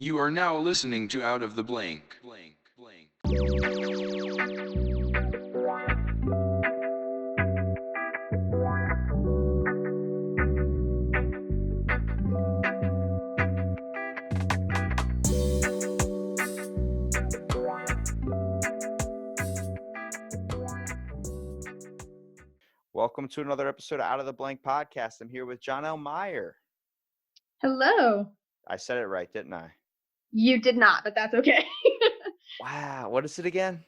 You are now listening to Out of the Blank. Welcome to another episode of Out of the Blank podcast. I'm here with Jonelle Meyer. Hello. I said it right, didn't I? You did not, but that's okay. Wow, what is it again?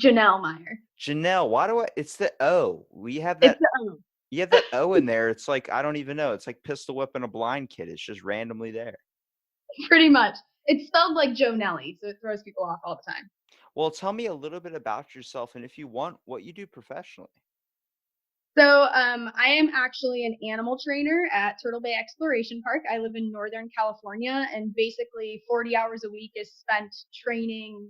Jonelle Meyer. Jonelle. Why do I? It's the O. We have It's that. the O. You have that O in there. It's like I don't even know. It's like pistol whipping a blind kid. It's just randomly there. Pretty much. It's spelled like Jonelle, so it throws people off all the time. Well, tell me a little bit about yourself, and if you want, what you do professionally. So I am actually an animal trainer at Turtle Bay Exploration Park. I live in Northern California, and basically 40 hours a week is spent training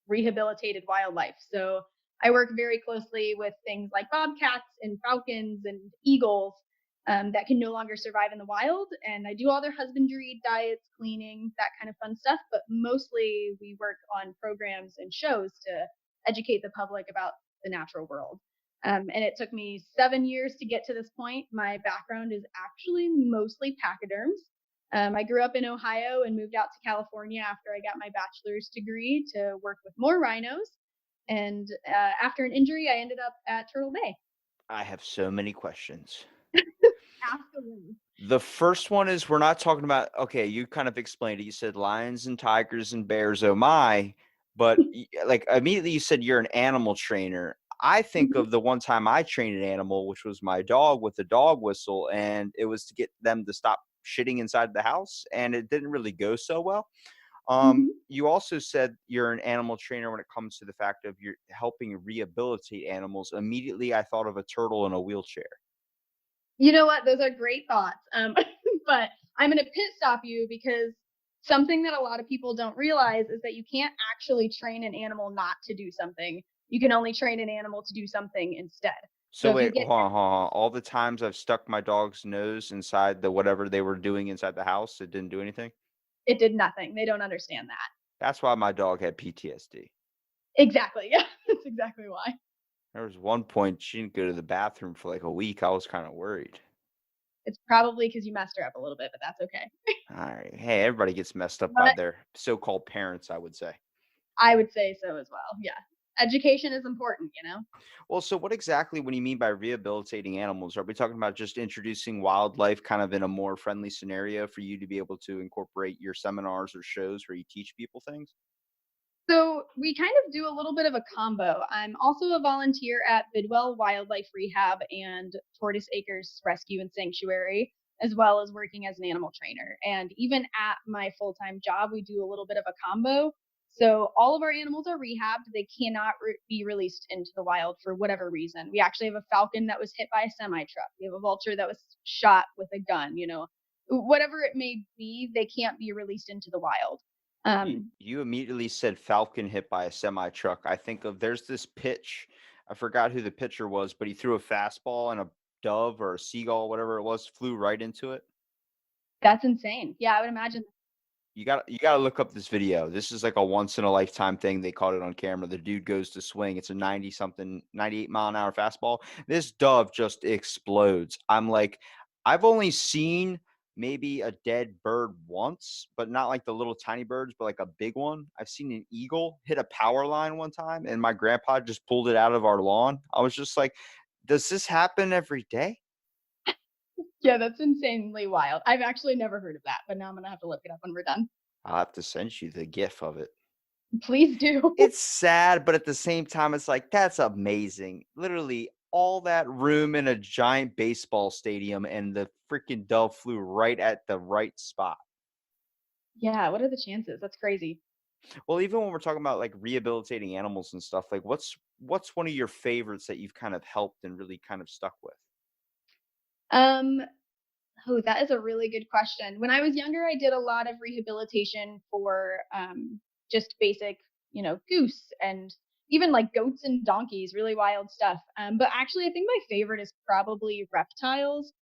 rehabilitated wildlife. So I work very closely with things like bobcats and falcons and eagles that can no longer survive in the wild. And I do all their husbandry, diets, cleaning, that kind of fun stuff. But mostly we work on programs and shows to educate the public about the natural world. And it took me 7 years to get to this point. My background is actually mostly pachyderms. I grew up in Ohio and moved out to California after I got my bachelor's degree to work with more rhinos. And after an injury, I ended up at Turtle Bay. I have so many questions. Absolutely. The first one is we're not talking about, okay, you kind of explained it. You said lions and tigers and bears, oh my. But like immediately you said you're an animal trainer. I think of the one time I trained an animal, which was my dog with a dog whistle, and it was to get them to stop shitting inside the house, and it didn't really go so well. You also said you're an animal trainer when it comes to the fact of you're helping rehabilitate animals. Immediately I thought of a turtle in a wheelchair. You know what? Those are great thoughts. But I'm going to pit stop you because something that a lot of people don't realize is that you can't actually train an animal not to do something. You can only train an animal to do something instead. So So if you wait, get hold on. All the times I've stuck my dog's nose inside the whatever they were doing inside the house, it didn't do anything. it did nothing. They don't understand that. That's why my dog had PTSD. Exactly. Yeah, that's exactly why. There was one point she didn't go to the bathroom for like a week. I was kind of worried. It's probably because you messed her up a little bit, but that's okay. All right. Hey, everybody gets messed up by But their so-called parents, I would say. I would say so as well. Yeah. Education is important, you know? Well, so what exactly when you mean by rehabilitating animals? Are we talking about just introducing wildlife kind of in a more friendly scenario for you to be able to incorporate your seminars or shows where you teach people things? So we kind of do a little bit of a combo. I'm also a volunteer at Bidwell Wildlife Rehab and Tortoise Acres Rescue and Sanctuary, as well as working as an animal trainer. And even at my full-time job, we do a little bit of a combo. So all of our animals are rehabbed. They cannot be released into the wild for whatever reason. We actually have a falcon that was hit by a semi truck. We have a vulture that was shot with a gun. Whatever it may be, they can't be released into the wild. You immediately said Falcon hit by a semi truck. I think of there's this pitch. I forgot who the pitcher was, but he threw a fastball and a dove or a seagull, whatever it was, flew right into it. That's insane. Yeah, I would imagine. You gotta look up this video. This is like a once in a lifetime thing. They caught it on camera. The dude goes to swing. It's a 90 something, 98-mile-an-hour fastball. This dove just explodes. I'm like, I've only seen maybe a dead bird once, but not like the little tiny birds, but like a big one. I've seen an eagle hit a power line one time, and my grandpa just pulled it out of our lawn. I was just like, does this happen every day? Yeah, that's insanely wild. I've actually never heard of that, but now I'm gonna have to look it up when we're done. I'll have to send you the gif of it. Please do. It's sad, but at the same time, it's like, that's amazing. Literally, all that room in a giant baseball stadium, and the freaking dove flew right at the right spot. Yeah, what are the chances? That's crazy. Well, even when we're talking about like rehabilitating animals and stuff, like what's one of your favorites that you've kind of helped and really kind of stuck with? Um, oh, that is a really good question. When I was younger, I did a lot of rehabilitation for just basic, goose and even like goats and donkeys, really wild stuff. But actually, I think my favorite is probably reptiles,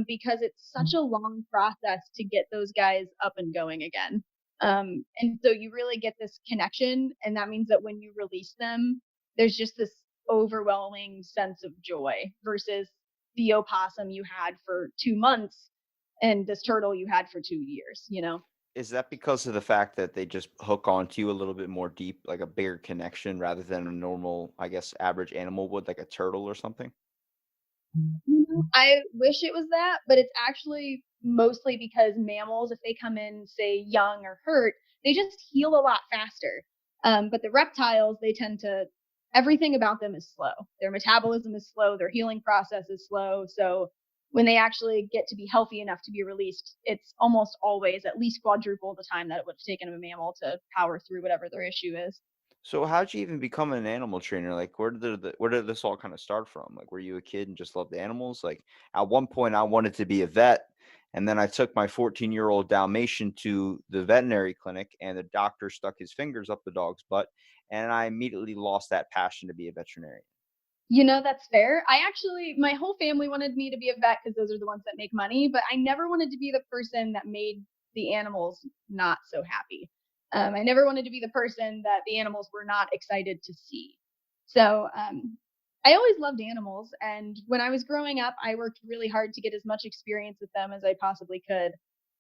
because it's such a long process to get those guys up and going again. And so you really get this connection, and that means that when you release them, there's just this overwhelming sense of joy versus the opossum you had for 2 months and this turtle you had for 2 years, you know? Is that because of the fact that they just hook onto you a little bit more deep, like a bigger connection rather than a normal, I guess, average animal would, like a turtle or something? I wish it was that, but it's actually mostly because mammals, if they come in, say, young or hurt, they just heal a lot faster. But the reptiles, they tend to, everything about them is slow. Their metabolism is slow, their healing process is slow. So when they actually get to be healthy enough to be released, it's almost always at least quadruple the time that it would have taken a mammal to power through whatever their issue is. So how'd you even become an animal trainer? Like, where did this all kind of start from? Like, were you a kid and just loved animals? Like, at one point, I wanted to be a vet, and then I took my 14-year-old Dalmatian to the veterinary clinic, and the doctor stuck his fingers up the dog's butt, and I immediately lost that passion to be a veterinarian. You know, that's fair. I actually, my whole family wanted me to be a vet because those are the ones that make money, but I never wanted to be the person that made the animals not so happy. I never wanted to be the person that the animals were not excited to see. So I always loved animals. And when I was growing up, I worked really hard to get as much experience with them as I possibly could.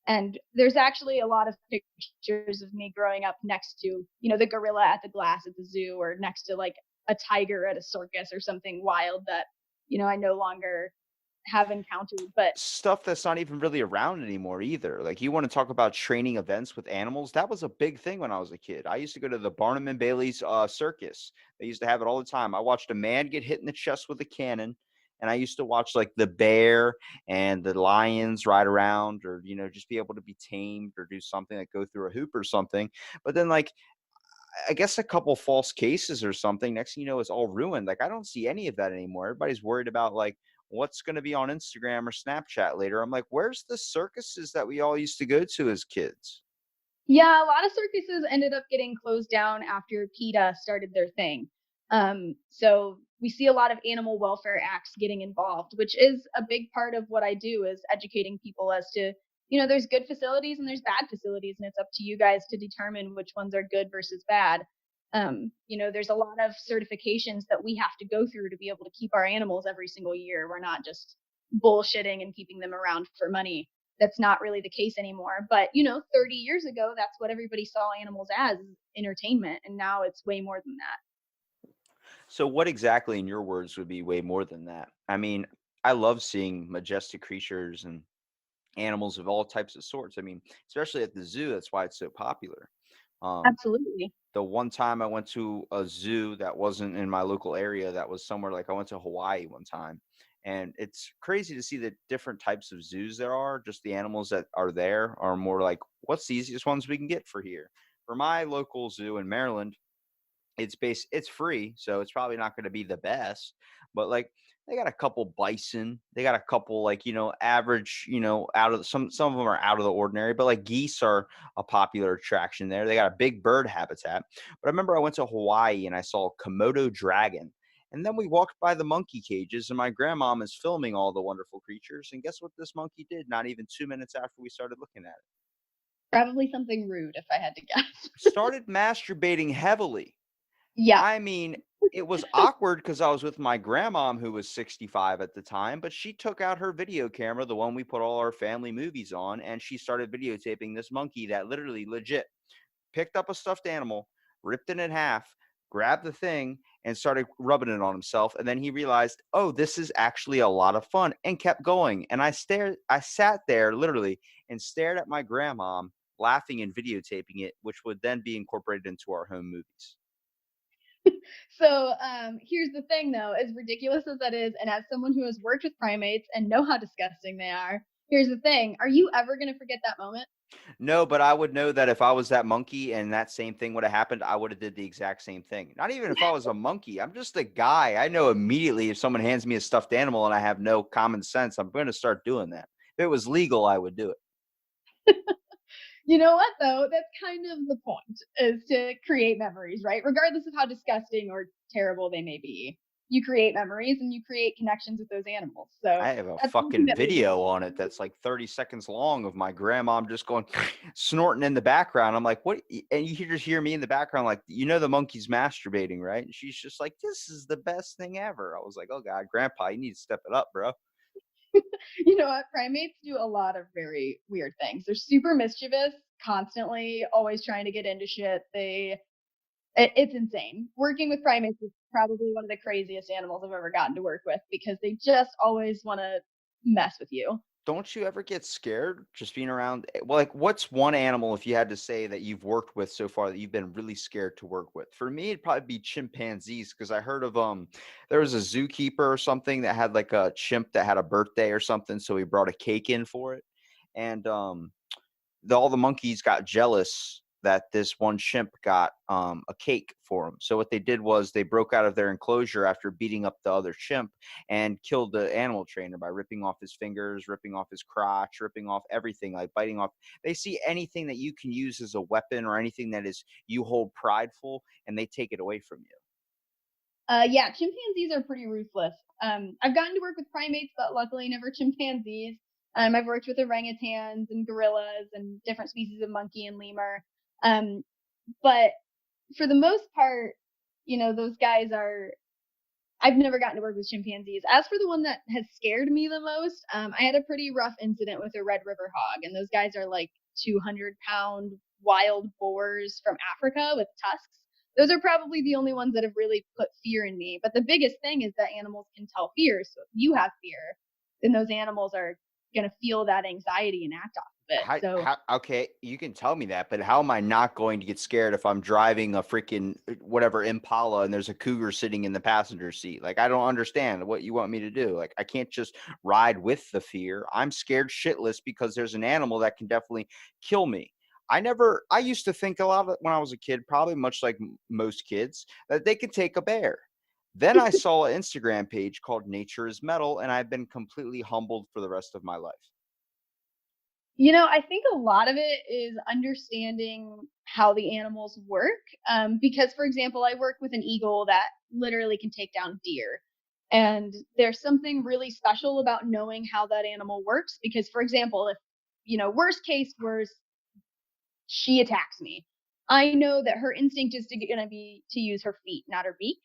And there's actually a lot of pictures of me growing up next to, you know, the gorilla at the glass at the zoo, or next to like a tiger at a circus or something wild that, you know, I no longer have encountered. But Stuff that's not even really around anymore either. Like, you want to talk about training events with animals? That was a big thing when I was a kid. I used to go to the Barnum and Bailey's circus. They used to have it all the time. I watched a man get hit in the chest with a cannon, and I used to watch like the bear and the lions ride around, or just be able to be tamed or do something like go through a hoop or something. But then, like, I guess a couple false cases or something. Next thing you know, it's all ruined. Like, I don't see any of that anymore. Everybody's worried about like what's going to be on Instagram or Snapchat later. I'm like, where's the circuses that we all used to go to as kids? yeah, a lot of circuses ended up getting closed down after PETA started their thing. So we see a lot of animal welfare acts getting involved, which is a big part of what I do, is educating people as to, you know, there's good facilities and there's bad facilities, and it's up to you guys to determine which ones are good versus bad. You know, there's a lot of certifications that we have to go through to be able to keep our animals every single year. We're not just bullshitting and keeping them around for money. That's not really the case anymore. But, you know, 30 years ago, that's what everybody saw animals as, entertainment. And now it's way more than that. So, what exactly, in your words, would be way more than that? I mean, I love seeing majestic creatures and animals of all types of sorts. I mean, especially at the zoo, that's why it's so popular. Um, Absolutely. the one time I went to a zoo that wasn't in my local area, that was somewhere like I went to Hawaii one time. And it's crazy to see the different types of zoos there are. Just the animals that are there are more like, what's the easiest ones we can get for here? For my local zoo in Maryland, it's free, so it's probably not going to be the best, but like they got a couple bison, they got a couple like average, out of some of them are out of the ordinary, but like geese are a popular attraction there. They got a big bird habitat. But I remember I went to Hawaii and I saw a Komodo dragon. And then we walked by the monkey cages, and my grandmom is filming all the wonderful creatures. And guess what this monkey did? Not even 2 minutes after we started looking at it, Probably something rude, if I had to guess. started masturbating heavily. Yeah. I mean, it was awkward because I was with my grandmom who was 65 at the time, but she took out her video camera, the one we put all our family movies on, and she started videotaping this monkey that literally legit picked up a stuffed animal, ripped it in half, grabbed the thing, and started rubbing it on himself. And then he realized, oh, this is actually a lot of fun, and kept going. And I sat there literally and stared at my grandmom, laughing and videotaping it, which would then be incorporated into our home movies. So here's the thing, though, as ridiculous as that is, and as someone who has worked with primates and know how disgusting they are, here's the thing. Are you ever going to forget that moment? No, but I would know that if I was that monkey and that same thing would have happened, I would have did the exact same thing. Not even if I was a monkey. I'm just a guy. I know immediately if someone hands me a stuffed animal and I have no common sense, I'm going to start doing that. If it was legal, I would do it. You know what, though? That's kind of the point, is to create memories, right? Regardless of how disgusting or terrible they may be. you create memories and you create connections with those animals. So I have a that's fucking ultimately the video goal. on it that's like 30 seconds long of my grandma just going snorting in the background. I'm like, what? And you just hear me in the background, like, the monkey's masturbating, right? And she's just like, this is the best thing ever. I was like, oh God, Grandpa, you need to step it up, bro. You know what? Primates do a lot of very weird things. They're super mischievous, constantly, always trying to get into shit. It's insane. Working with primates is probably one of the craziest animals I've ever gotten to work with because they just always want to mess with you. Don't you ever get scared just being around? Well, like, what's one animal, if you had to say, that you've worked with so far that you've been really scared to work with? For me, it'd probably be chimpanzees, because I heard of there was a zookeeper or something that had like a chimp that had a birthday or something, so he brought a cake in for it, and all the monkeys got jealous that this one chimp got a cake for him. So what they did was they broke out of their enclosure after beating up the other chimp and killed the animal trainer by ripping off his fingers, ripping off his crotch, ripping off everything, like biting off. They see anything that you can use as a weapon or anything that is you hold prideful, and they take it away from you. Yeah, chimpanzees are pretty ruthless. I've gotten to work with primates, but luckily never chimpanzees. I've worked with orangutans and gorillas and different species of monkey and lemur. But for the most part, those guys are. I've never gotten to work with chimpanzees. As for the one that has scared me the most, I had a pretty rough incident with a red river hog, and those guys are like 200-pound wild boars from Africa with tusks. Those are probably the only ones that have really put fear in me. But the biggest thing is that animals can tell fear. So if you have fear, then those animals are going to feel that anxiety and act off of it. So Okay, you can tell me that, but how am I not going to get scared if I'm driving a freaking whatever Impala and there's a cougar sitting in the passenger seat? Like, I don't understand what you want me to do. Like, I can't just ride with the fear. I'm scared shitless because there's an animal that can definitely kill me. I used to think a lot of when I was a kid, probably much like most kids, that they could take a bear. Then I saw an Instagram page called Nature is Metal, and I've been completely humbled for the rest of my life. I think a lot of it is understanding how the animals work. Because, for example, I work with an eagle that literally can take down deer. And there's something really special about knowing how that animal works. Because, for example, if, worst case, worst, she attacks me, I know that her instinct is going to be to use her feet, not her beak.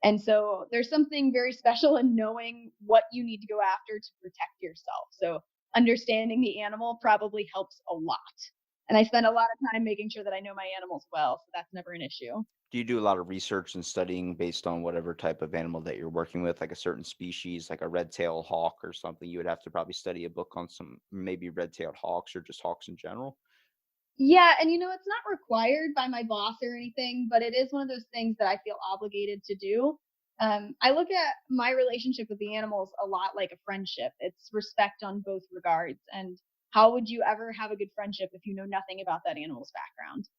And so there's something very special in knowing what you need to go after to protect yourself. So understanding the animal probably helps a lot. And I spend a lot of time making sure that I know my animals well, so that's never an issue. Do you do a lot of research and studying based on whatever type of animal that you're working with, like a certain species, like a red-tailed hawk or something? You would have to probably study a book on some maybe red-tailed hawks or just hawks in general. Yeah, and it's not required by my boss or anything, but it is one of those things that I feel obligated to do. I look at my relationship with the animals a lot like a friendship. It's respect on both regards. And how would you ever have a good friendship if you know nothing about that animal's background?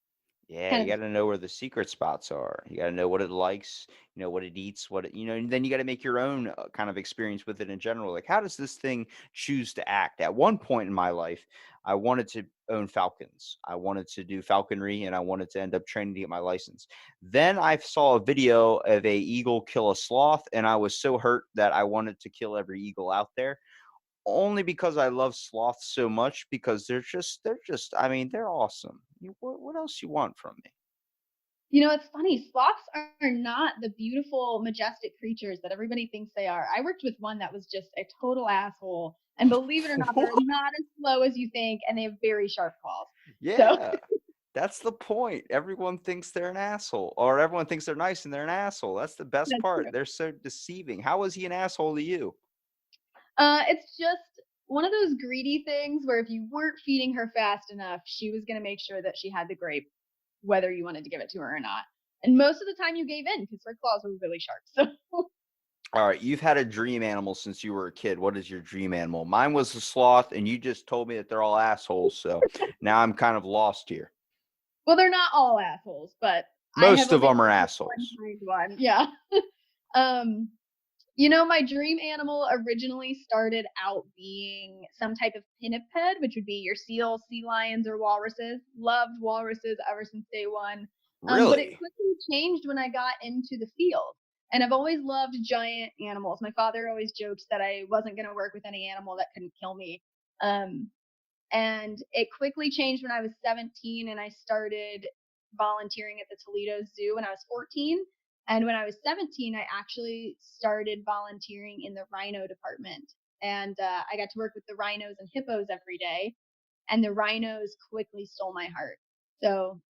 Yeah, Kind you of the got to know where the secret spots are. You got to know what it likes, what it eats, and then you got to make your own kind of experience with it in general. Like, how does this thing choose to act? At one point in my life, I wanted to own falcons. I wanted to do falconry, and I wanted to end up training to get my license. Then I saw a video of a eagle kill a sloth, and I was so hurt that I wanted to kill every eagle out there, only because I love sloths so much, because they're just I mean, they're awesome. What else you want from me? It's funny. Sloths are not the beautiful, majestic creatures that everybody thinks they are. I worked with one that was just a total asshole. And believe it or not, they're not as slow as you think, and they have very sharp claws. So Yeah, that's the point. Everyone thinks they're an asshole, or everyone thinks they're nice and they're an asshole. That's the best that's part. true. They're so deceiving. How is he an asshole to you? It's just one of those greedy things where if you weren't feeding her fast enough, she was going to make sure that she had the grape, whether you wanted to give it to her or not. And most of the time you gave in because her claws were really sharp. So All right, you've had a dream animal since you were a kid. What is your dream animal? Mine was a sloth, and you just told me that they're all assholes. So now I'm kind of lost here. well, they're not all assholes, but I have Most of only them are worked with one assholes. kind one. Yeah. um, my dream animal originally started out being some type of pinniped, which would be your seals, sea lions, or walruses. Loved walruses ever since day one. But it Really? quickly changed when I got into the field. And I've always loved giant animals. My father always jokes that I wasn't going to work with any animal that couldn't kill me. Um, and it quickly changed when I was 17 and I started volunteering at the Toledo Zoo when I was 14. And when I was 17, I actually started volunteering in the rhino department. And I got to work with the rhinos and hippos every day. And the rhinos quickly stole my heart. So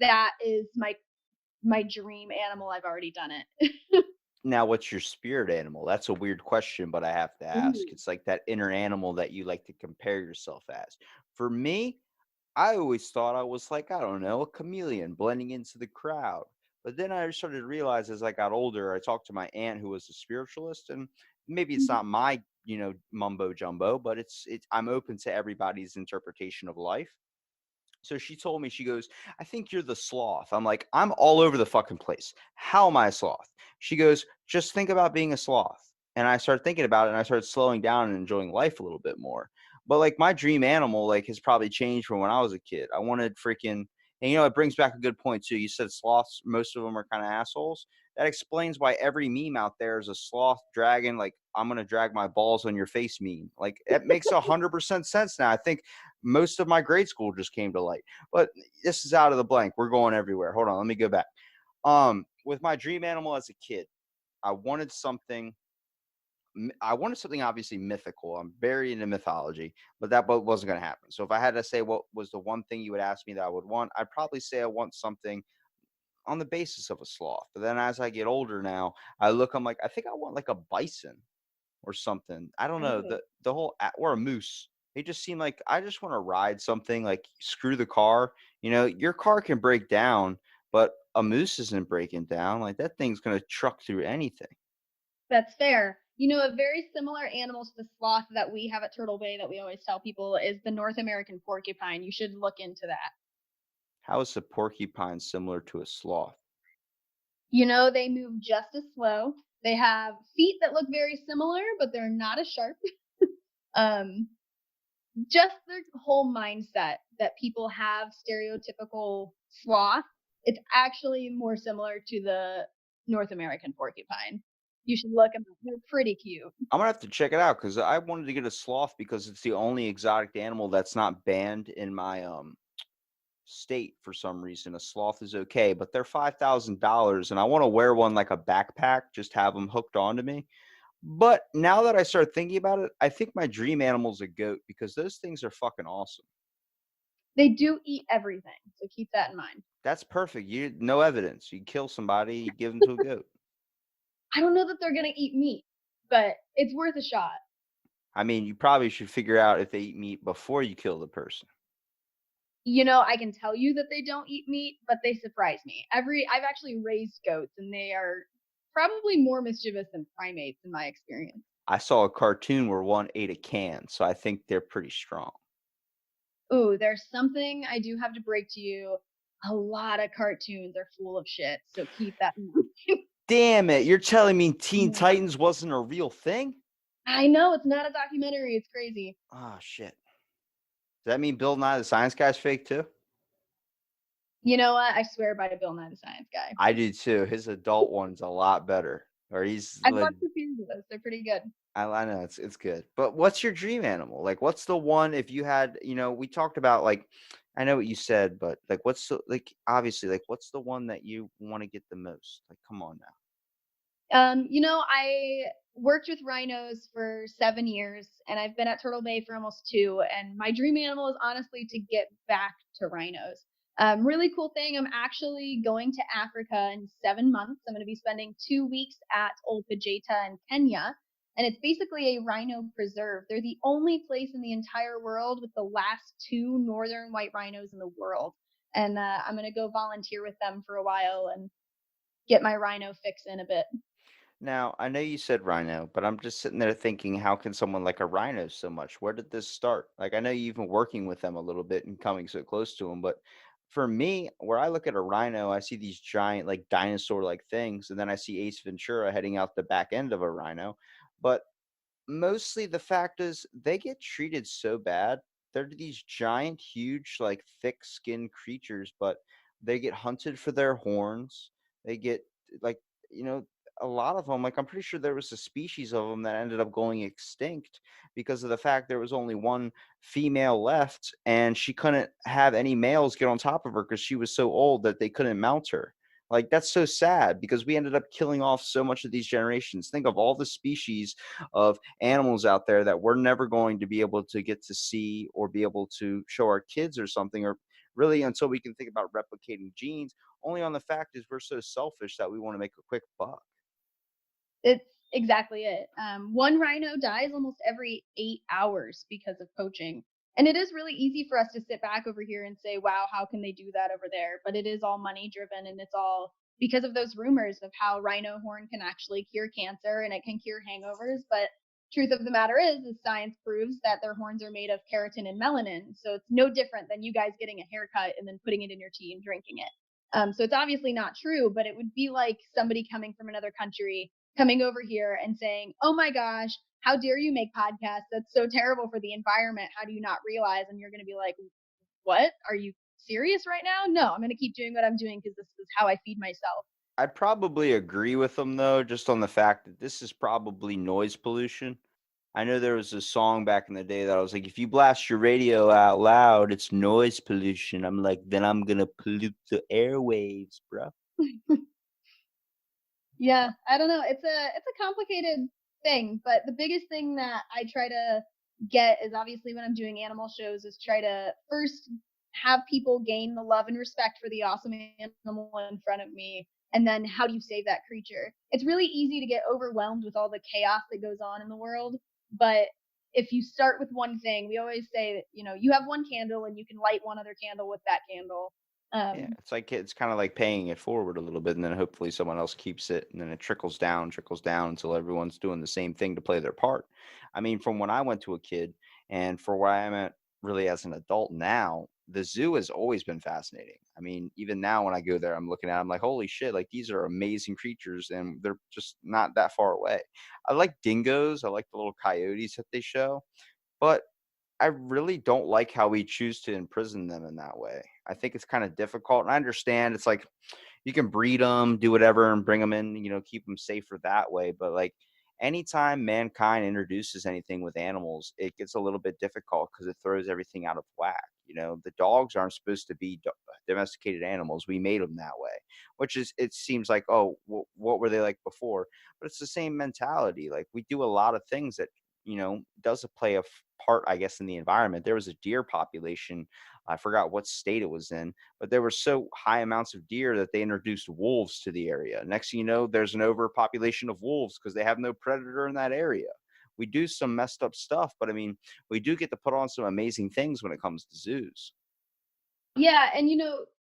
that is my dream animal. I've already done it. Now, what's your spirit animal? That's a weird question, but I have to ask. Ooh. It's like that inner animal that you like to compare yourself as. For me, I always thought I was like, I don't know, a chameleon blending into the crowd. But then I started to realize as I got older, I talked to my aunt who was a spiritualist, and maybe it's not my, mumbo jumbo, but it's I'm open to everybody's interpretation of life. So she told me, she goes, I think you're the sloth. I'm like, I'm all over the fucking place. How am I a sloth? She goes, just think about being a sloth. And I started thinking about it and I started slowing down and enjoying life a little bit more. But like my dream animal, like has probably changed from when I was a kid. I wanted freaking, and it brings back a good point too. You said sloths, most of them are kind of assholes. That explains why every meme out there is a sloth dragon, like I'm gonna drag my balls on your face meme. Like it makes 100% sense now. I think most of my grade school just came to light. But this is out of the blank. We're going everywhere. Hold on, let me go back. With my dream animal as a kid, I wanted something. I wanted something obviously mythical. I'm very into mythology, but that wasn't going to happen. So if I had to say what was the one thing you would ask me that I would want, I'd probably say I want something on the basis of a sloth. But then as I get older now, I'm like, I think I want like a bison or something. I don't know, Oh, the whole or a moose. They just seem like I just want to ride something, like screw the car. Your car can break down, but a moose isn't breaking down. Like that thing's gonna truck through anything. that's fair. A very similar animal to the sloth that we have at Turtle Bay that we always tell people is the North American porcupine. You should look into that. How is a porcupine similar to a sloth? They move just as slow. They have feet that look very similar, but they're not as sharp. Um, just the whole mindset that people have stereotypical sloth, it's actually more similar to the North American porcupine. You should look them up. They're pretty cute. I'm gonna have to check it out because I wanted to get a sloth because it's the only exotic animal that's not banned in my state for some reason. A sloth is okay, but they're $5,000, and I want to wear one like a backpack, just have them hooked onto me. But now that I start thinking about it, I think my dream animal is a goat because those things are fucking awesome. They do eat everything, so keep that in mind. That's perfect. You no evidence. You kill somebody, you give them to a goat. I don't know that they're gonna eat meat, but it's worth a shot. I mean, you probably should figure out if they eat meat before you kill the person. I can tell you that they don't eat meat, but they surprise me. I've actually raised goats and they are probably more mischievous than primates in my experience. I saw a cartoon where one ate a can, so I think they're pretty strong. Ooh, there's something I do have to break to you. A lot of cartoons are full of shit, so keep that in mind. Damn it, you're telling me Teen Yeah. Titans wasn't a real thing? I know it's not a documentary, it's crazy. Oh shit. Does that mean Bill Nye the Science Guy's fake too? You know what? I swear by Bill Nye the Science Guy. I do too. His adult one's a lot better. Or he's I've like watched a few of those. They're pretty good. I know it's good. But what's your dream animal? Like what's the one if you had, we talked about like I know what you said, but like what's the like obviously like what's the one that you want to get the most? Like come on now. I worked with rhinos for 7 years and I've been at Turtle Bay for almost two. And my dream animal is honestly to get back to rhinos. Really cool thing. I'm actually going to Africa in 7 months. I'm going to be spending 2 weeks at Old Pajeta in Kenya. And it's basically a rhino preserve. They're the only place in the entire world with the last two northern white rhinos in the world. And I'm going to go volunteer with them for a while and get my rhino fix in a bit. Now, I know you said rhino, but I'm just sitting there thinking, how can someone like a rhino so much? Where did this start? Like, I know you have been working with them a little bit and coming so close to them, but for me, where I look at a rhino, I see these giant, like dinosaur-like things, and then I see Ace Ventura heading out the back end of a rhino. But mostly the fact is they get treated so bad. They're these giant, huge, like thick-skinned creatures, but they get hunted for their horns. They get like, you know, a lot of them, like I'm pretty sure there was a species of them that ended up going extinct because of the fact there was only one female left, and she couldn't have any males get on top of her because she was so old that they couldn't mount her. Like that's so sad because we ended up killing off so much of these generations. Think of all the species of animals out there that we're never going to be able to get to see or be able to show our kids or something, or really until we can think about replicating genes, only on the fact is we're so selfish that we want to make a quick buck. It's exactly it. One rhino dies almost every 8 hours because of poaching. And it is really easy for us to sit back over here and say, wow, how can they do that over there? But it is all money driven, and it's all because of those rumors of how rhino horn can actually cure cancer and it can cure hangovers. But truth of the matter is science proves that their horns are made of keratin and melanin. So it's no different than you guys getting a haircut and then putting it in your tea and drinking it. So it's obviously not true, but it would be like somebody coming from another country coming over here and saying, "Oh my gosh, how dare you make podcasts? That's so terrible for the environment. How do you not realize?" And you're going to be like, "What? Are you serious right now?" No, I'm going to keep doing what I'm doing because this is how I feed myself. I'd probably agree with them though, just on the fact that this is probably noise pollution. I know there was a song back in the day that I was like, if you blast your radio out loud, it's noise pollution. I'm like, then I'm gonna pollute the airwaves, bro. Yeah, I don't know. It's a complicated thing, but the biggest thing that I try to get is obviously when I'm doing animal shows is try to first have people gain the love and respect for the awesome animal in front of me, and then how do you save that creature? It's really easy to get overwhelmed with all the chaos that goes on in the world, but if you start with one thing, we always say that, you have one candle and you can light one other candle with that candle. Yeah, um, it's kind of like paying it forward a little bit, and then hopefully someone else keeps it, and then it trickles down until everyone's doing the same thing to play their part. I mean, from when I went to a kid, and for where I'm at really as an adult now, the zoo has always been fascinating. I mean, even now when I go there, I'm looking at, I'm like, holy shit, like these are amazing creatures, and they're just not that far away. I like dingoes. I like the little coyotes that they show, but I really don't like how we choose to imprison them in that way. I think it's kind of difficult, and I understand it's like you can breed them, do whatever, and bring them in, keep them safer that way. But like anytime mankind introduces anything with animals, it gets a little bit difficult because it throws everything out of whack. The dogs aren't supposed to be domesticated animals. We made them that way, which is, it seems like, oh, what were they like before? But it's the same mentality. Like we do a lot of things that, does play a part, I guess, in the environment. There was a deer population. I forgot what state it was in, but there were so high amounts of deer that they introduced wolves to the area. Next thing you know, there's an overpopulation of wolves because they have no predator in that area. We do some messed up stuff, but I mean, we do get to put on some amazing things when it comes to zoos. Yeah, and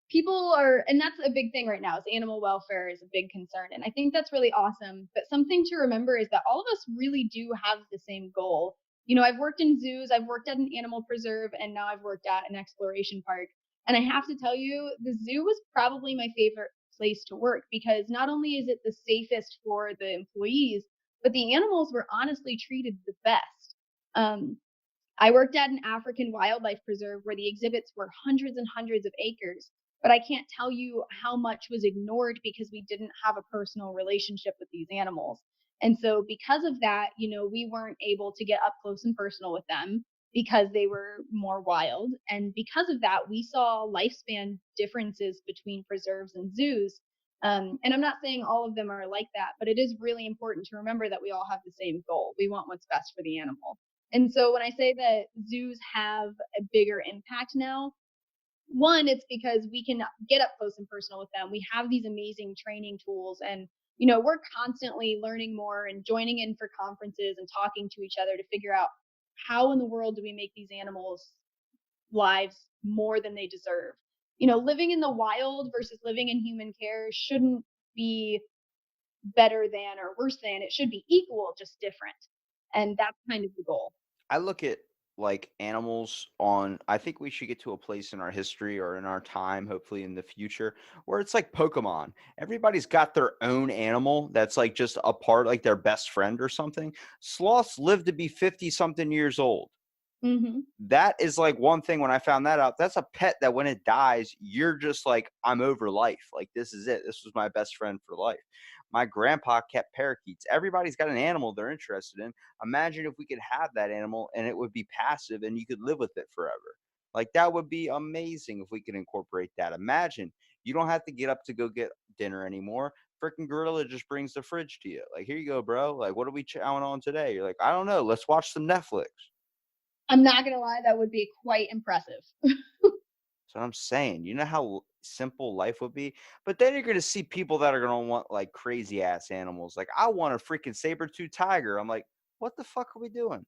people are, and that's a big thing right now, is animal welfare is a big concern. And I think that's really awesome. But something to remember is that all of us really do have the same goal. I've worked in zoos, I've worked at an animal preserve, and now I've worked at an exploration park. And I have to tell you, the zoo was probably my favorite place to work because not only is it the safest for the employees, but the animals were honestly treated the best. I worked at an African wildlife preserve where the exhibits were hundreds and hundreds of acres, but I can't tell you how much was ignored because we didn't have a personal relationship with these animals. And so, because of that, we weren't able to get up close and personal with them because they were more wild. And because of that, we saw lifespan differences between preserves and zoos. And I'm not saying all of them are like that, but it is really important to remember that we all have the same goal. We want what's best for the animal. And so when I say that zoos have a bigger impact now, one, it's because we can get up close and personal with them. We have these amazing training tools, and we're constantly learning more and joining in for conferences and talking to each other to figure out how in the world do we make these animals lives more than they deserve. Living in the wild versus living in human care shouldn't be better than or worse than. It should be equal, just different. And that's kind of the goal. I look at like animals on, I think we should get to a place in our history or in our time, hopefully in the future, where it's like Pokemon. Everybody's got their own animal that's like just a part, like their best friend or something. Sloths live to be 50 something years old. Mhm. That is like one thing when I found that out, that's a pet that when it dies, you're just like, I'm over life. Like, this is it. This was my best friend for life. My grandpa kept parakeets. Everybody's got an animal they're interested in. Imagine if we could have that animal and it would be passive and you could live with it forever. Like, that would be amazing if we could incorporate that. Imagine you don't have to get up to go get dinner anymore. Freaking gorilla just brings the fridge to you. Like, here you go, bro. Like, what are we chowing on today? You're like, I don't know. Let's watch some Netflix. I'm not gonna lie, that would be quite impressive. That's what I'm saying. You know how simple life would be? But then you're going to see people that are going to want like crazy ass animals. Like, I want a freaking saber-tooth tiger. I'm like, what the fuck are we doing?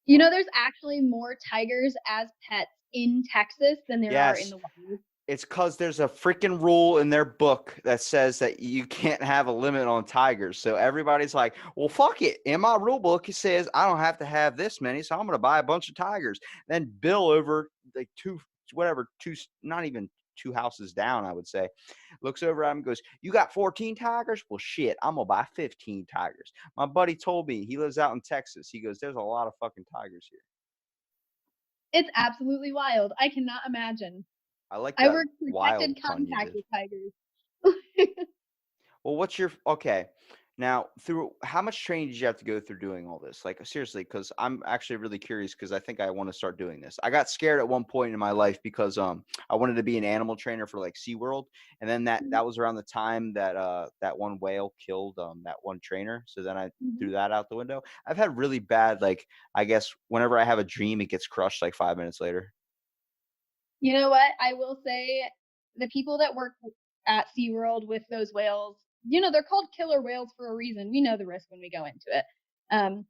You know, there's actually more tigers as pets in Texas than there are in Yes, the wild. it's because there's a freaking rule in their book that says that you can't have a limit on tigers. So everybody's like, well, fuck it. In my rule book, it says I don't have to have this many. So I'm going to buy a bunch of tigers. Then Bill over like not even two houses down, I would say, looks over at him and goes, you got 14 tigers? Well, shit, I'm going to buy 15 tigers. My buddy told me he lives out in Texas. He goes, there's a lot of fucking tigers here. It's absolutely wild. I cannot imagine. I like I that work wild protected pun you contact did. with tigers. Well, what's your okay? Now, through how much training did you have to go through doing all this? Like seriously, because I'm actually really curious because I think I want to start doing this. I got scared at one point in my life because I wanted to be an animal trainer for like SeaWorld, and then that was around the time that that one whale killed that one trainer. So then I threw Mhm. that out the window. I've had really bad like I guess whenever I have a dream, it gets crushed like 5 minutes later. You know what? I will say the people that work at SeaWorld with those whales, you know, they're called killer whales for a reason. We know the risk when we go into it. Um,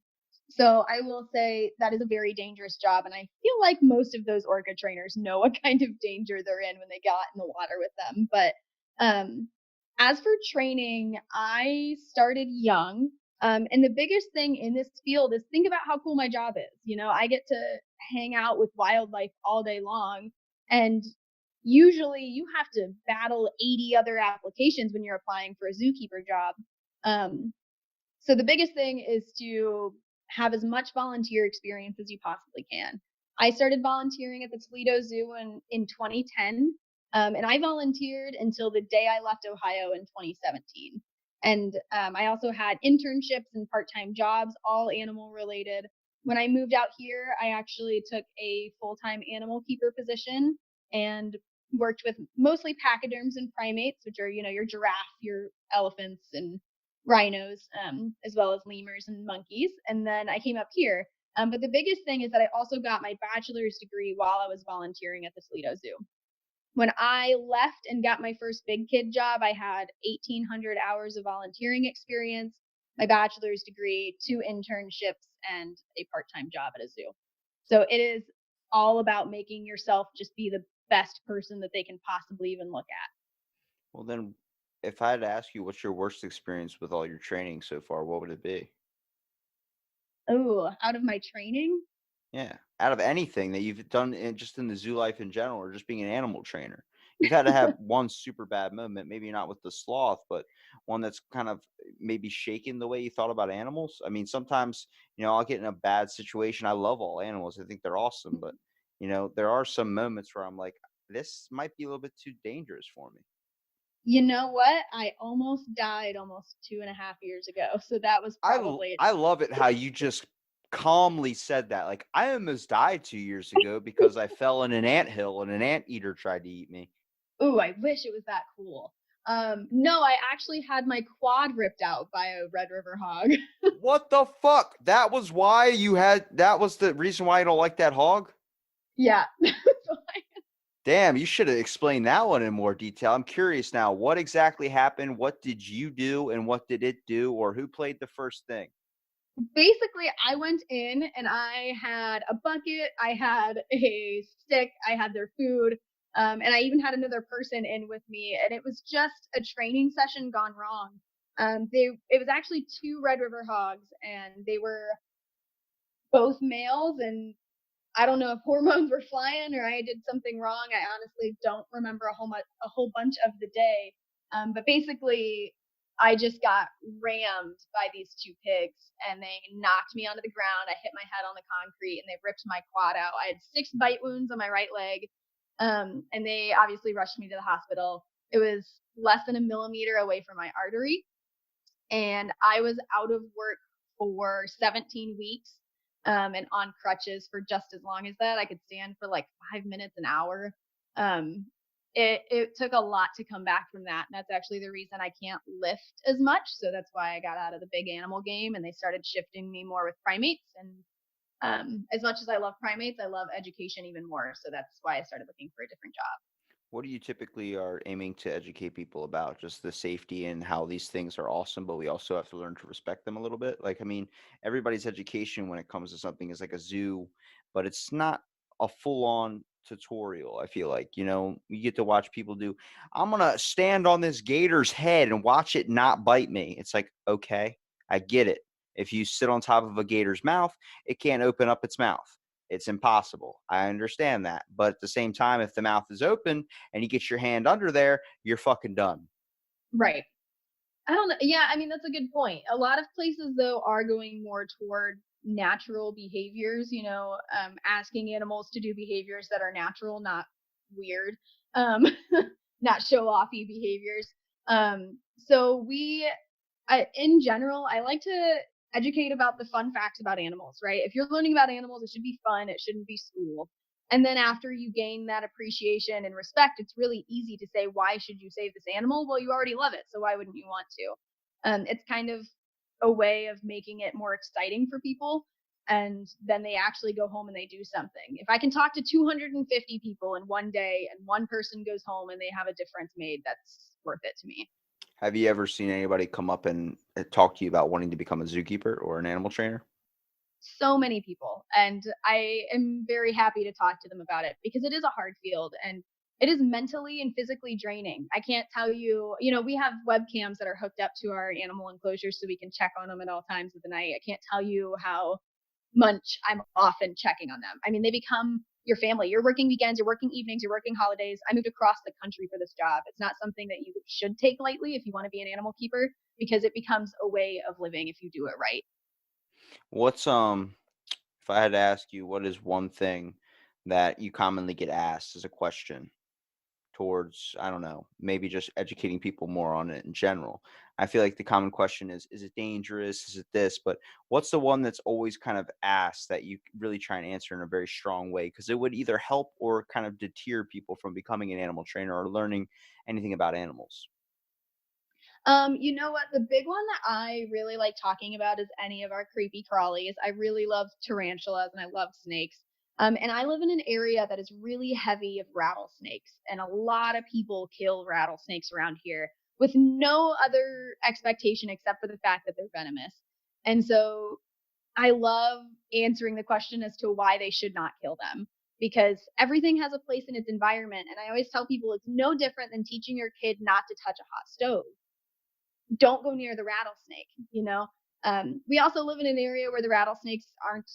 so I will say that is a very dangerous job. And I feel like most of those orca trainers know what kind of danger they're in when they got in the water with them. But um, as for training, I started young. And the biggest thing in this field is think about how cool my job is. You know, I get to hang out with wildlife all day long, and usually you have to battle 80 other applications when you're applying for a zookeeper job. Um, so the biggest thing is to have as much volunteer experience as you possibly can. I started volunteering at the Toledo Zoo in 2010, and I volunteered until the day I left Ohio in 2017. And I also had internships and part-time jobs, all animal related. When I moved out here, I actually took a full-time animal keeper position and worked with mostly pachyderms and primates, which are, you know, your giraffe, your elephants, and rhinos, as well as lemurs and monkeys. And then I came up here. But the biggest thing is that I also got my bachelor's degree while I was volunteering at the Toledo Zoo. When I left and got my first big kid job, I had 1,800 hours of volunteering experience, my bachelor's degree, 2 internships, and a part time job at a zoo. So it is all about making yourself just be the best person that they can possibly even look at. Well, then, if I had to ask you what's your worst experience with all your training so far, what would it be? Oh, out of my training? Yeah, out of anything that you've done just in the zoo life in general, or just being an animal trainer, you've had to have one super bad moment. Maybe not with the sloth, but one that's kind of maybe shaken the way you thought about animals. I mean, sometimes I'll get in a bad situation. I love all animals; I think they're awesome, but there are some moments where I'm like, this might be a little bit too dangerous for me. You know what? I almost died almost 2.5 years ago. So that was probably I love it how you just calmly said that. Like, I almost died 2 years ago because I fell in an anthill and an anteater tried to eat me. ooh, I wish it was that cool. No, I actually had my quad ripped out by a Red River hog. What the fuck? That was the reason why you don't like that hog? Yeah. Damn, you should have explained that one in more detail. I'm curious now. What exactly happened? What did you do and what did it do? Or who played the first thing? Basically, I went in and I had a bucket, I had a stick, I had their food, and I even had another person in with me, and it was just a training session gone wrong. It was actually 2 Red River hogs, and they were both males, and I don't know if hormones were flying or I did something wrong. I honestly don't remember a whole bunch of the day. But basically, I just got rammed by these two pigs and they knocked me onto the ground. I hit my head on the concrete and they ripped my quad out. I had 6 bite wounds on my right leg. And they obviously rushed me to the hospital. It was less than a millimeter away from my artery. And I was out of work for 17 weeks and on crutches for just as long as that. I could stand for like 5 minutes an hour. Um, it took a lot to come back from that. And that's actually the reason I can't lift as much. So that's why I got out of the big animal game and they started shifting me more with primates. And as much as I love primates, I love education even more. So that's why I started looking for a different job. What do you typically are aiming to educate people about? Just the safety and how these things are awesome, but we also have to learn to respect them a little bit. Like, I mean, everybody's education when it comes to something is like a zoo, but it's not a full on tutorial. I feel like, you get to watch people do, I'm going to stand on this gator's head and watch it not bite me. It's like, okay, I get it. If you sit on top of a gator's mouth, it can't open up its mouth. It's impossible. I understand that. But at the same time, if the mouth is open, and you get your hand under there, you're fucking done. Right. I don't know. Yeah, I mean, that's a good point. A lot of places, though, are going more toward natural behaviors, asking animals to do behaviors that are natural, not weird, um, not show offy behaviors. So in general, I like to educate about the fun facts about animals, right? If you're learning about animals, it should be fun. It shouldn't be school. And then after you gain that appreciation and respect, it's really easy to say, why should you save this animal? Well, you already love it. So why wouldn't you want to? It's kind of a way of making it more exciting for people. And then they actually go home and they do something. If I can talk to 250 people in one day and one person goes home and they have a difference made, that's worth it to me. Have you ever seen anybody come up and talk to you about wanting to become a zookeeper or an animal trainer? So many people, and I am very happy to talk to them about it because it is a hard field and it is mentally and physically draining. I can't tell you, we have webcams that are hooked up to our animal enclosures so we can check on them at all times of the night. I can't tell you how much I'm often checking on them. I mean, they become your family. You're working weekends, you're working evenings, you're working holidays. I moved across the country for this job. It's not something that you should take lightly if you want to be an animal keeper because it becomes a way of living if you do it right. What's if I had to ask you, what is one thing that you commonly get asked as a question towards, I don't know, maybe just educating people more on it in general? I feel like the common question is it dangerous? Is it this? But what's the one that's always kind of asked that you really try and answer in a very strong way? Because it would either help or kind of deter people from becoming an animal trainer or learning anything about animals. You know what? The big one that I really like talking about is any of our creepy crawlies. I really love tarantulas and I love snakes. And I live in an area that is really heavy of rattlesnakes, and a lot of people kill rattlesnakes around here with no other expectation except for the fact that they're venomous. And so I love answering the question as to why they should not kill them because everything has a place in its environment. And I always tell people it's no different than teaching your kid not to touch a hot stove. Don't go near the rattlesnake. We also live in an area where the rattlesnakes aren't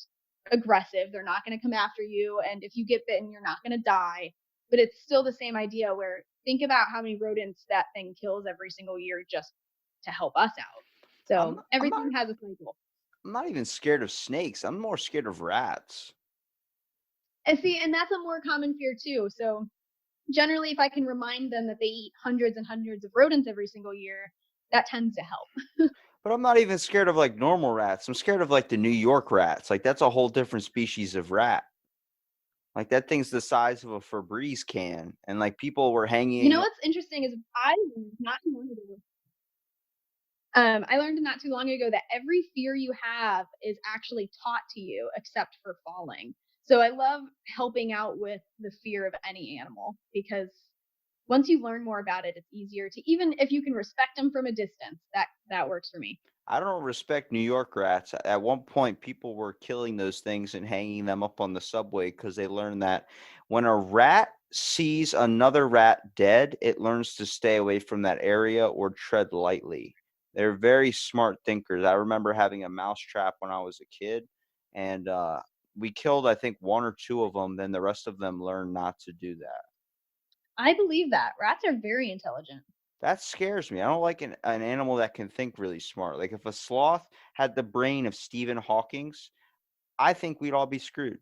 aggressive. They're not going to come after you. And if you get bitten, you're not going to die. But it's still the same idea where think about how many rodents that thing kills every single year just to help us out. I'm So not, I'm not everything has a cycle. I'm not even scared of snakes. I'm more scared of rats. And that's a more common fear too. So generally, if I can remind them that they eat hundreds and hundreds of rodents every single year, that tends to help. But I'm not even scared of like normal rats. I'm scared of like the New York rats. Like that's a whole different species of rat. Like that thing's the size of a Febreze can, and like people were You know hanging. what's interesting is I learned not too long ago that every fear you have is actually taught to you except for falling. So I love helping out with the fear of any animal because once you learn more about it, it's easier to, even if you can respect them from a distance, that works for me. I don't respect New York rats. At one point, people were killing those things and hanging them up on the subway because they learned that when a rat sees another rat dead, it learns to stay away from that area or tread lightly. They're very smart thinkers. I remember having a mouse trap when I was a kid, and we killed, I think, one or two of them. Then the rest of them learned not to do that. I believe that rats are very intelligent. That scares me. I don't like an animal that can think really smart. Like if a sloth had the brain of Stephen Hawking's, I think we'd all be screwed.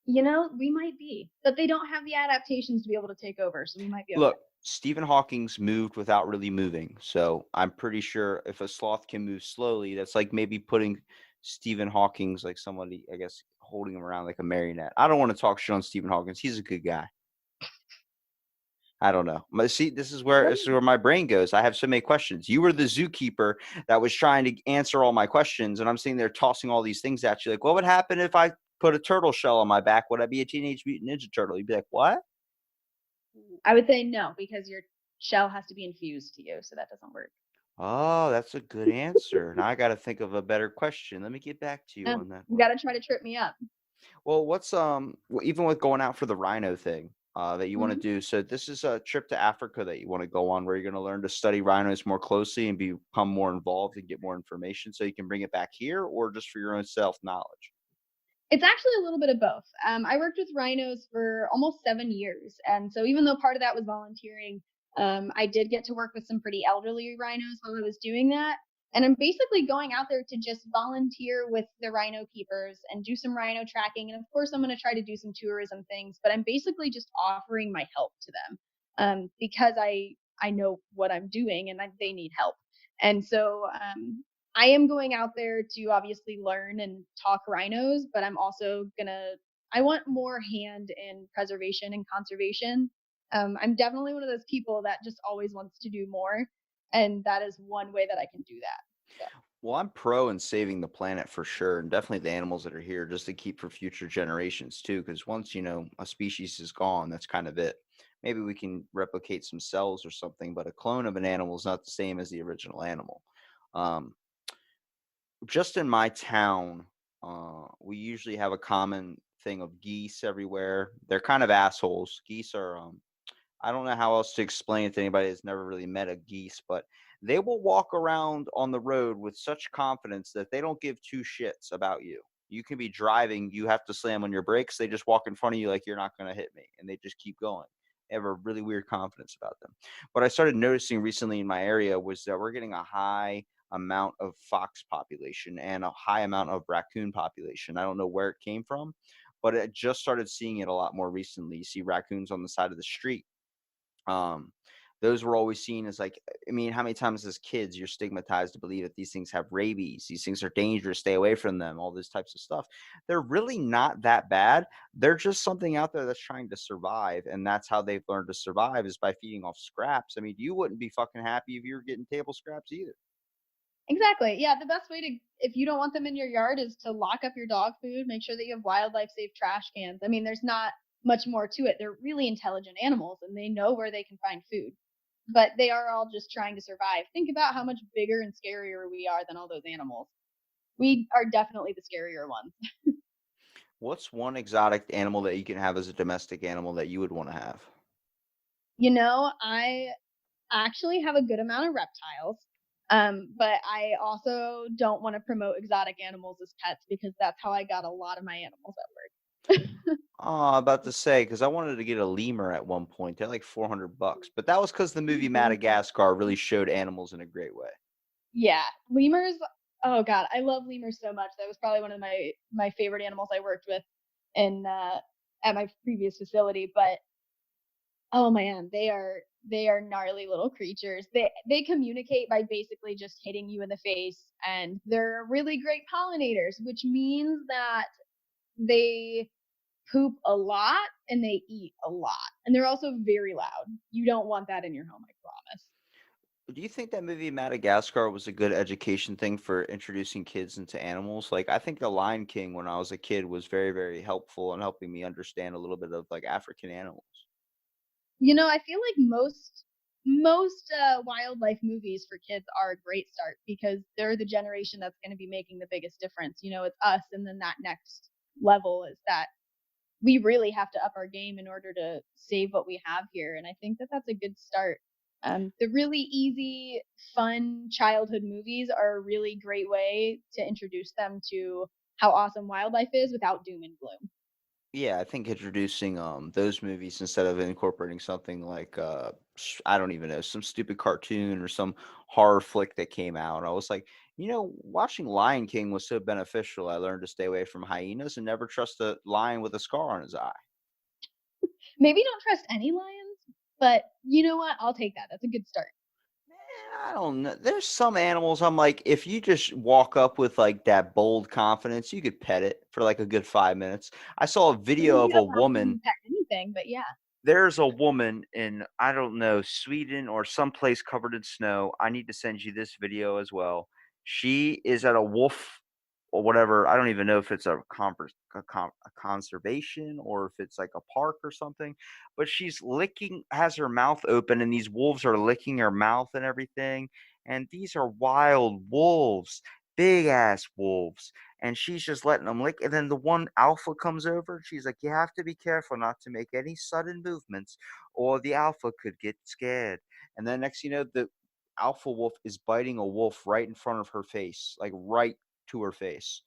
We might be, but they don't have the adaptations to be able to take over, so we might be okay. Look, Stephen Hawking's moved without really moving. So I'm pretty sure if a sloth can move slowly, that's like maybe putting Stephen Hawking's like somebody, I guess, holding him around like a marionette. I don't want to talk shit on Stephen Hawkins. He's a good guy. I don't know. But see, What this is where my brain goes. I have so many questions. You were the zookeeper that was trying to answer all my questions, and I'm sitting there tossing all these things at you. Like, what would happen if I put a turtle shell on my back? Would I be a teenage mutant ninja turtle? You'd be like, what? I would say no because your shell has to be infused to you, so that doesn't work. Oh, that's a good answer. Now I got to think of a better question. Let me get back to you on that You one. got to try to trip me up. Well, even with going out for the rhino thing that you want to Mhm. do. So this is a trip to Africa that you want to go on, where you're going to learn to study rhinos more closely and become more involved and get more information, so you can bring it back here, or just for your own self knowledge. It's actually a little bit of both. I worked with rhinos for almost 7 years, and so even though part of that was volunteering, I did get to work with some pretty elderly rhinos while I was doing that. And I'm basically going out there to just volunteer with the rhino keepers and do some rhino tracking. And of course, I'm going to try to do some tourism things, but I'm basically just offering my help to them because I know what I'm doing and they need help. And so I am going out there to obviously learn and talk rhinos, but I want more hand in preservation and conservation. I'm definitely one of those people that just always wants to do more, and that is one way that I can do that. So, Well, I'm pro in saving the planet for sure, and definitely the animals that are here, just to keep for future generations too. Because once a species is gone, that's kind of it. Maybe we can replicate some cells or something, but a clone of an animal is not the same as the original animal. Um, just in my town, we usually have a common thing of geese everywhere. They're kind of assholes. Geese are I don't know how else to explain it to anybody that's never really met a geese, but they will walk around on the road with such confidence that they don't give two shits about you. You can be driving, you have to slam on your brakes. They just walk in front of you like you're not going to hit me, and they just keep going. They have a really weird confidence about them. What I started noticing recently in my area was that we're getting a high amount of fox population and a high amount of raccoon population. I don't know where it came from, but I just started seeing it a lot more recently. You see raccoons on the side of the street. um, those were always seen as like, I mean, how many times as kids you're stigmatized to believe that these things have rabies, these things are dangerous, stay away from them, all these types of stuff. They're really not that bad. They're just something out there that's trying to survive, and that's how they've learned to survive, is by feeding off scraps. I mean, you wouldn't be fucking happy if you were getting table scraps either. exactly. Yeah, the best way to, if you don't want them in your yard, is to lock up your dog food, make sure that you have wildlife safe trash cans. I mean, there's not much more to it. They're really intelligent animals and they know where they can find food, but they are all just trying to survive. Think about how much bigger and scarier we are than all those animals. We are definitely the scarier ones. What's one exotic animal that you can have as a domestic animal that you would want to have? I actually have a good amount of reptiles, but I also don't want to promote exotic animals as pets because that's how I got a lot of my animals at work. Oh, about to say, because I wanted to get a lemur at one point. They're like $400, but that was because the movie Madagascar really showed animals in a great way. Yeah, lemurs. Oh God, I love lemurs so much. That was probably one of my favorite animals I worked with in at my previous facility. But oh man, they are gnarly little creatures. They communicate by basically just hitting you in the face, and they're really great pollinators, which means that they poop a lot and they eat a lot, and they're also very loud. You don't want that in your home, I promise. Do you think that movie Madagascar was a good education thing for introducing kids into animals? Like, I think The Lion King, when I was a kid, was very, very helpful in helping me understand a little bit of like African animals. I feel like most wildlife movies for kids are a great start because they're the generation that's going to be making the biggest difference. It's us, and then that next level is that we really have to up our game in order to save what we have here. And I think that that's a good start. The really easy, fun childhood movies are a really great way to introduce them to how awesome wildlife is without doom and gloom. Yeah, I think introducing those movies instead of incorporating something like I don't even know, some stupid cartoon or some horror flick that came out. I was like, watching Lion King was so beneficial. I learned to stay away from hyenas and never trust a lion with a scar on his eye. Maybe don't trust any lions, but you know what? I'll take that. That's a good start. I don't know. There's some animals I'm like, if you just walk up with like that bold confidence, you could pet it for like a good 5 minutes. I saw a I mean, video you of a don't have to woman. even pet anything, but yeah. There's a woman in, I don't know, Sweden or someplace covered in snow. I need to send you this video as well. She is at a wolf or whatever. I don't even know if it's a conservation or if it's like a park or something. But she's licking, has her mouth open, and these wolves are licking her mouth and everything. And these are wild wolves, big ass wolves, and she's just letting them lick. And then the one alpha comes over. And she's like, "You have to be careful not to make any sudden movements, or the alpha could get scared." And then next, the alpha wolf is biting a wolf right in front of her face, like right to her face.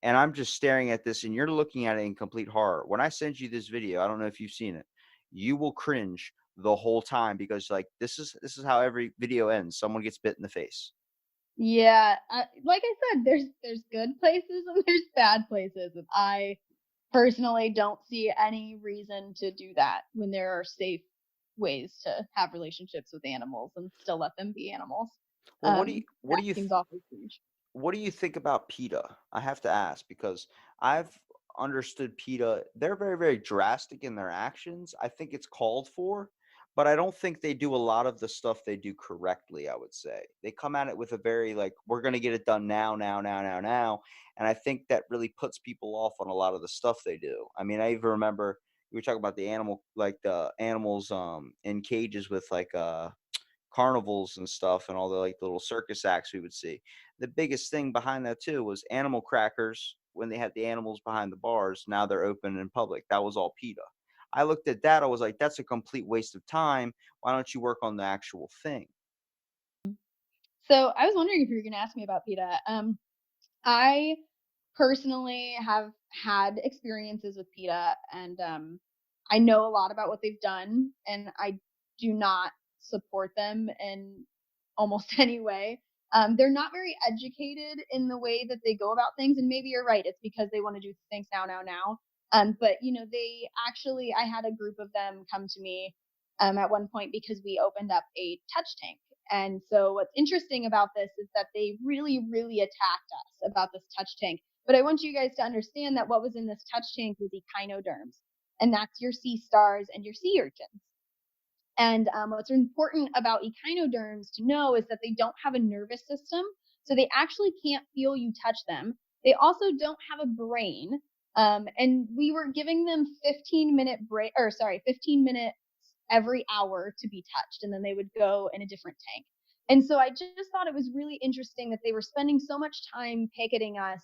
And I'm just staring at this, and you're looking at it in complete horror. When I send you this video, I don't know if you've seen it, you will cringe the whole time because like this is how every video ends. Someone gets bit in the face. Yeah, like I said, there's good places and there's bad places, and I personally don't see any reason to do that when there are safe ways to have relationships with animals and still let them be animals. Well, what do you what That do you seems awfully strange. what do you think about PETA? I have to ask because I've understood PETA. They're very, very drastic in their actions. I think it's called for, but I don't think they do a lot of the stuff they do correctly, I would say. They come at it with a very like, we're going to get it done now, now, now, now, now. And I think that really puts people off on a lot of the stuff they do. I mean, I even remember you were talking about the animal, like the animals in cages with like carnivals and stuff and all the like little circus acts we would see. The biggest thing behind that too was animal crackers when they had the animals behind the bars. Now they're open in public. That was all PETA. I looked at that. I was like, that's a complete waste of time. Why don't you work on the actual thing? So I was wondering if you were going to ask me about PETA. I personally have had experiences with PETA, and I know a lot about what they've done, and I do not support them in almost any way. They're not very educated in the way that they go about things, and maybe you're right. It's because they want to do things now, now, now. But they actually, I had a group of them come to me at one point because we opened up a touch tank. And so what's interesting about this is that they really, really attacked us about this touch tank. But I want you guys to understand that what was in this touch tank was echinoderms, and that's your sea stars and your sea urchins. And what's important about echinoderms to know is that they don't have a nervous system, so they actually can't feel you touch them. They also don't have a brain. And we were giving them 15-minute break, or sorry, 15 minutes every hour to be touched, and then they would go in a different tank. And so I just thought it was really interesting that they were spending so much time picketing us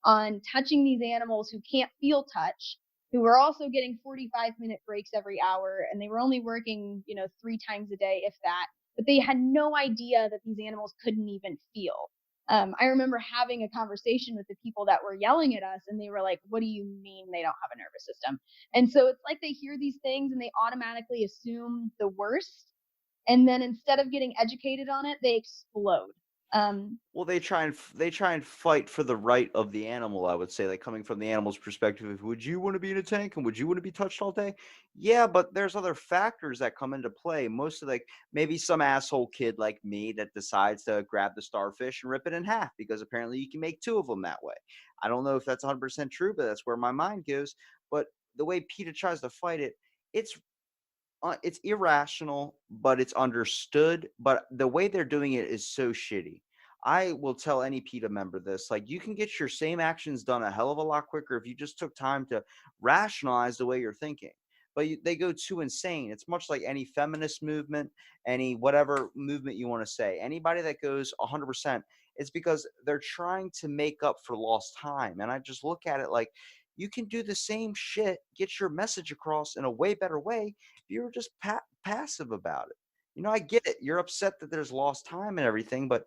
on touching these animals who can't feel touch, who were also getting 45-minute breaks every hour, and they were only working 3 times a day, if that. But they had no idea that these animals couldn't even feel. I remember having a conversation with the people that were yelling at us, and they were like, "What do you mean they don't have a nervous system?" And so it's like they hear these things and they automatically assume the worst, and then instead of getting educated on it, they explode. Um, Well, they try and fight for the right of the animal, I would say, like coming from the animal's perspective. Would you want to be in a tank and would you want to be touched all day? Yeah, but there's other factors that come into play. Most of like maybe some asshole kid like me that decides to grab the starfish and rip it in half because apparently you can make two of them that way. I don't know if that's 100% true, but that's where my mind goes. But the way PETA tries to fight it, it's it's irrational, but it's understood. But the way they're doing it is so shitty. I will tell any PETA member this. Like, you can get your same actions done a hell of a lot quicker if you just took time to rationalize the way you're thinking. But they go too insane. It's much like any feminist movement, any whatever movement you want to say. Anybody that goes 100%, it's because they're trying to make up for lost time. And I just look at it like, you can do the same shit, get your message across in a way better way if you're just passive about it. I get it. You're upset that there's lost time and everything, but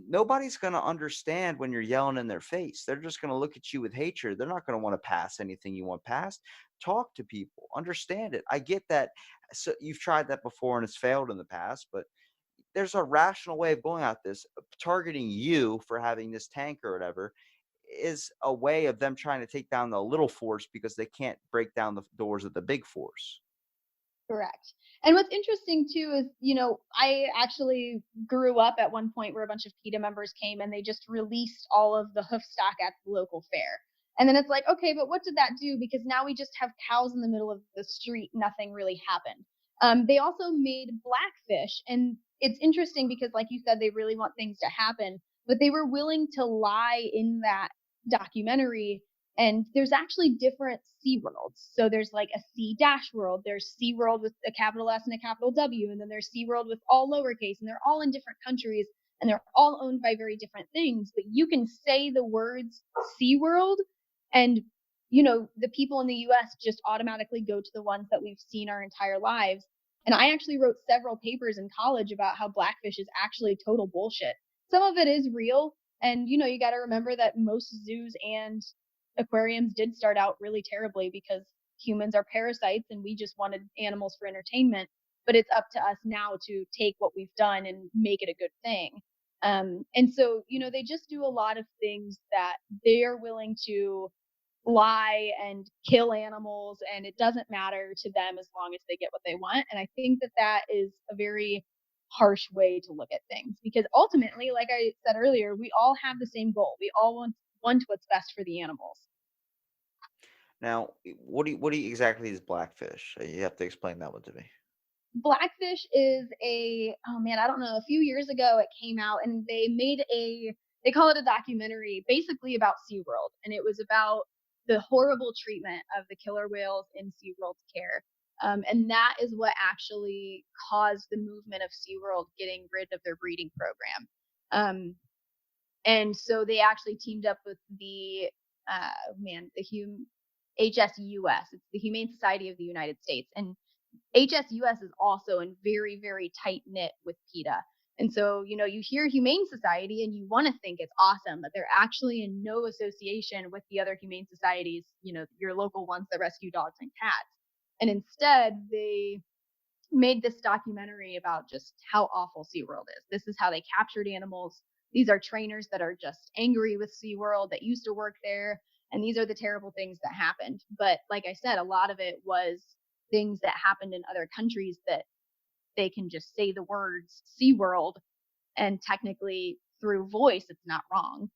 nobody's going to understand when you're yelling in their face. They're just going to look at you with hatred. They're not going to want to pass anything you want passed. talk to people, understand it. I get that. So you've tried that before and it's failed in the past, but there's a rational way of going at this. Targeting you for having this tank or whatever is a way of them trying to take down the little force because they can't break down the doors of the big force. Correct. And what's interesting too is, I actually grew up at one point where a bunch of PETA members came and they just released all of the hoof stock at the local fair. And then it's like, okay, but what did that do? Because now we just have cows in the middle of the street. Nothing really happened. They also made blackfish. And it's interesting because, like you said, they really want things to happen, but they were willing to lie in that documentary. And there's actually different sea worlds. So there's like a sea dash world, there's sea world with a capital S and a capital W, and then there's sea world with all lowercase, and they're all in different countries and they're all owned by very different things. But you can say the words sea world, and the people in the US just automatically go to the ones that we've seen our entire lives. And I actually wrote several papers in college about how blackfish is actually total bullshit. Some of it is real, and you got to remember that most zoos and aquariums did start out really terribly because humans are parasites and we just wanted animals for entertainment. But it's up to us now to take what we've done and make it a good thing. And so, they just do a lot of things that they're willing to lie and kill animals, and it doesn't matter to them as long as they get what they want. And I think that that is a very harsh way to look at things, because ultimately, like I said earlier, we all have the same goal. We all want what's best for the animals. Now, what do you exactly is blackfish? You have to explain that one to me. Blackfish is oh man, I don't know, a few years ago it came out and they call it a documentary basically about SeaWorld, and it was about the horrible treatment of the killer whales in SeaWorld's care. And that is what actually caused the movement of SeaWorld getting rid of their breeding program. And so they actually teamed up with the HSUS. It's the Humane Society of the United States, and HSUS is also in very, very tight knit with PETA. And so, you hear Humane Society and you want to think it's awesome, but they're actually in no association with the other humane societies, your local ones that rescue dogs and cats. And instead, they made this documentary about just how awful SeaWorld is. This is how they captured animals. These are trainers that are just angry with SeaWorld that used to work there. And these are the terrible things that happened. But like I said, a lot of it was things that happened in other countries that they can just say the words SeaWorld, and technically through voice, it's not wrong.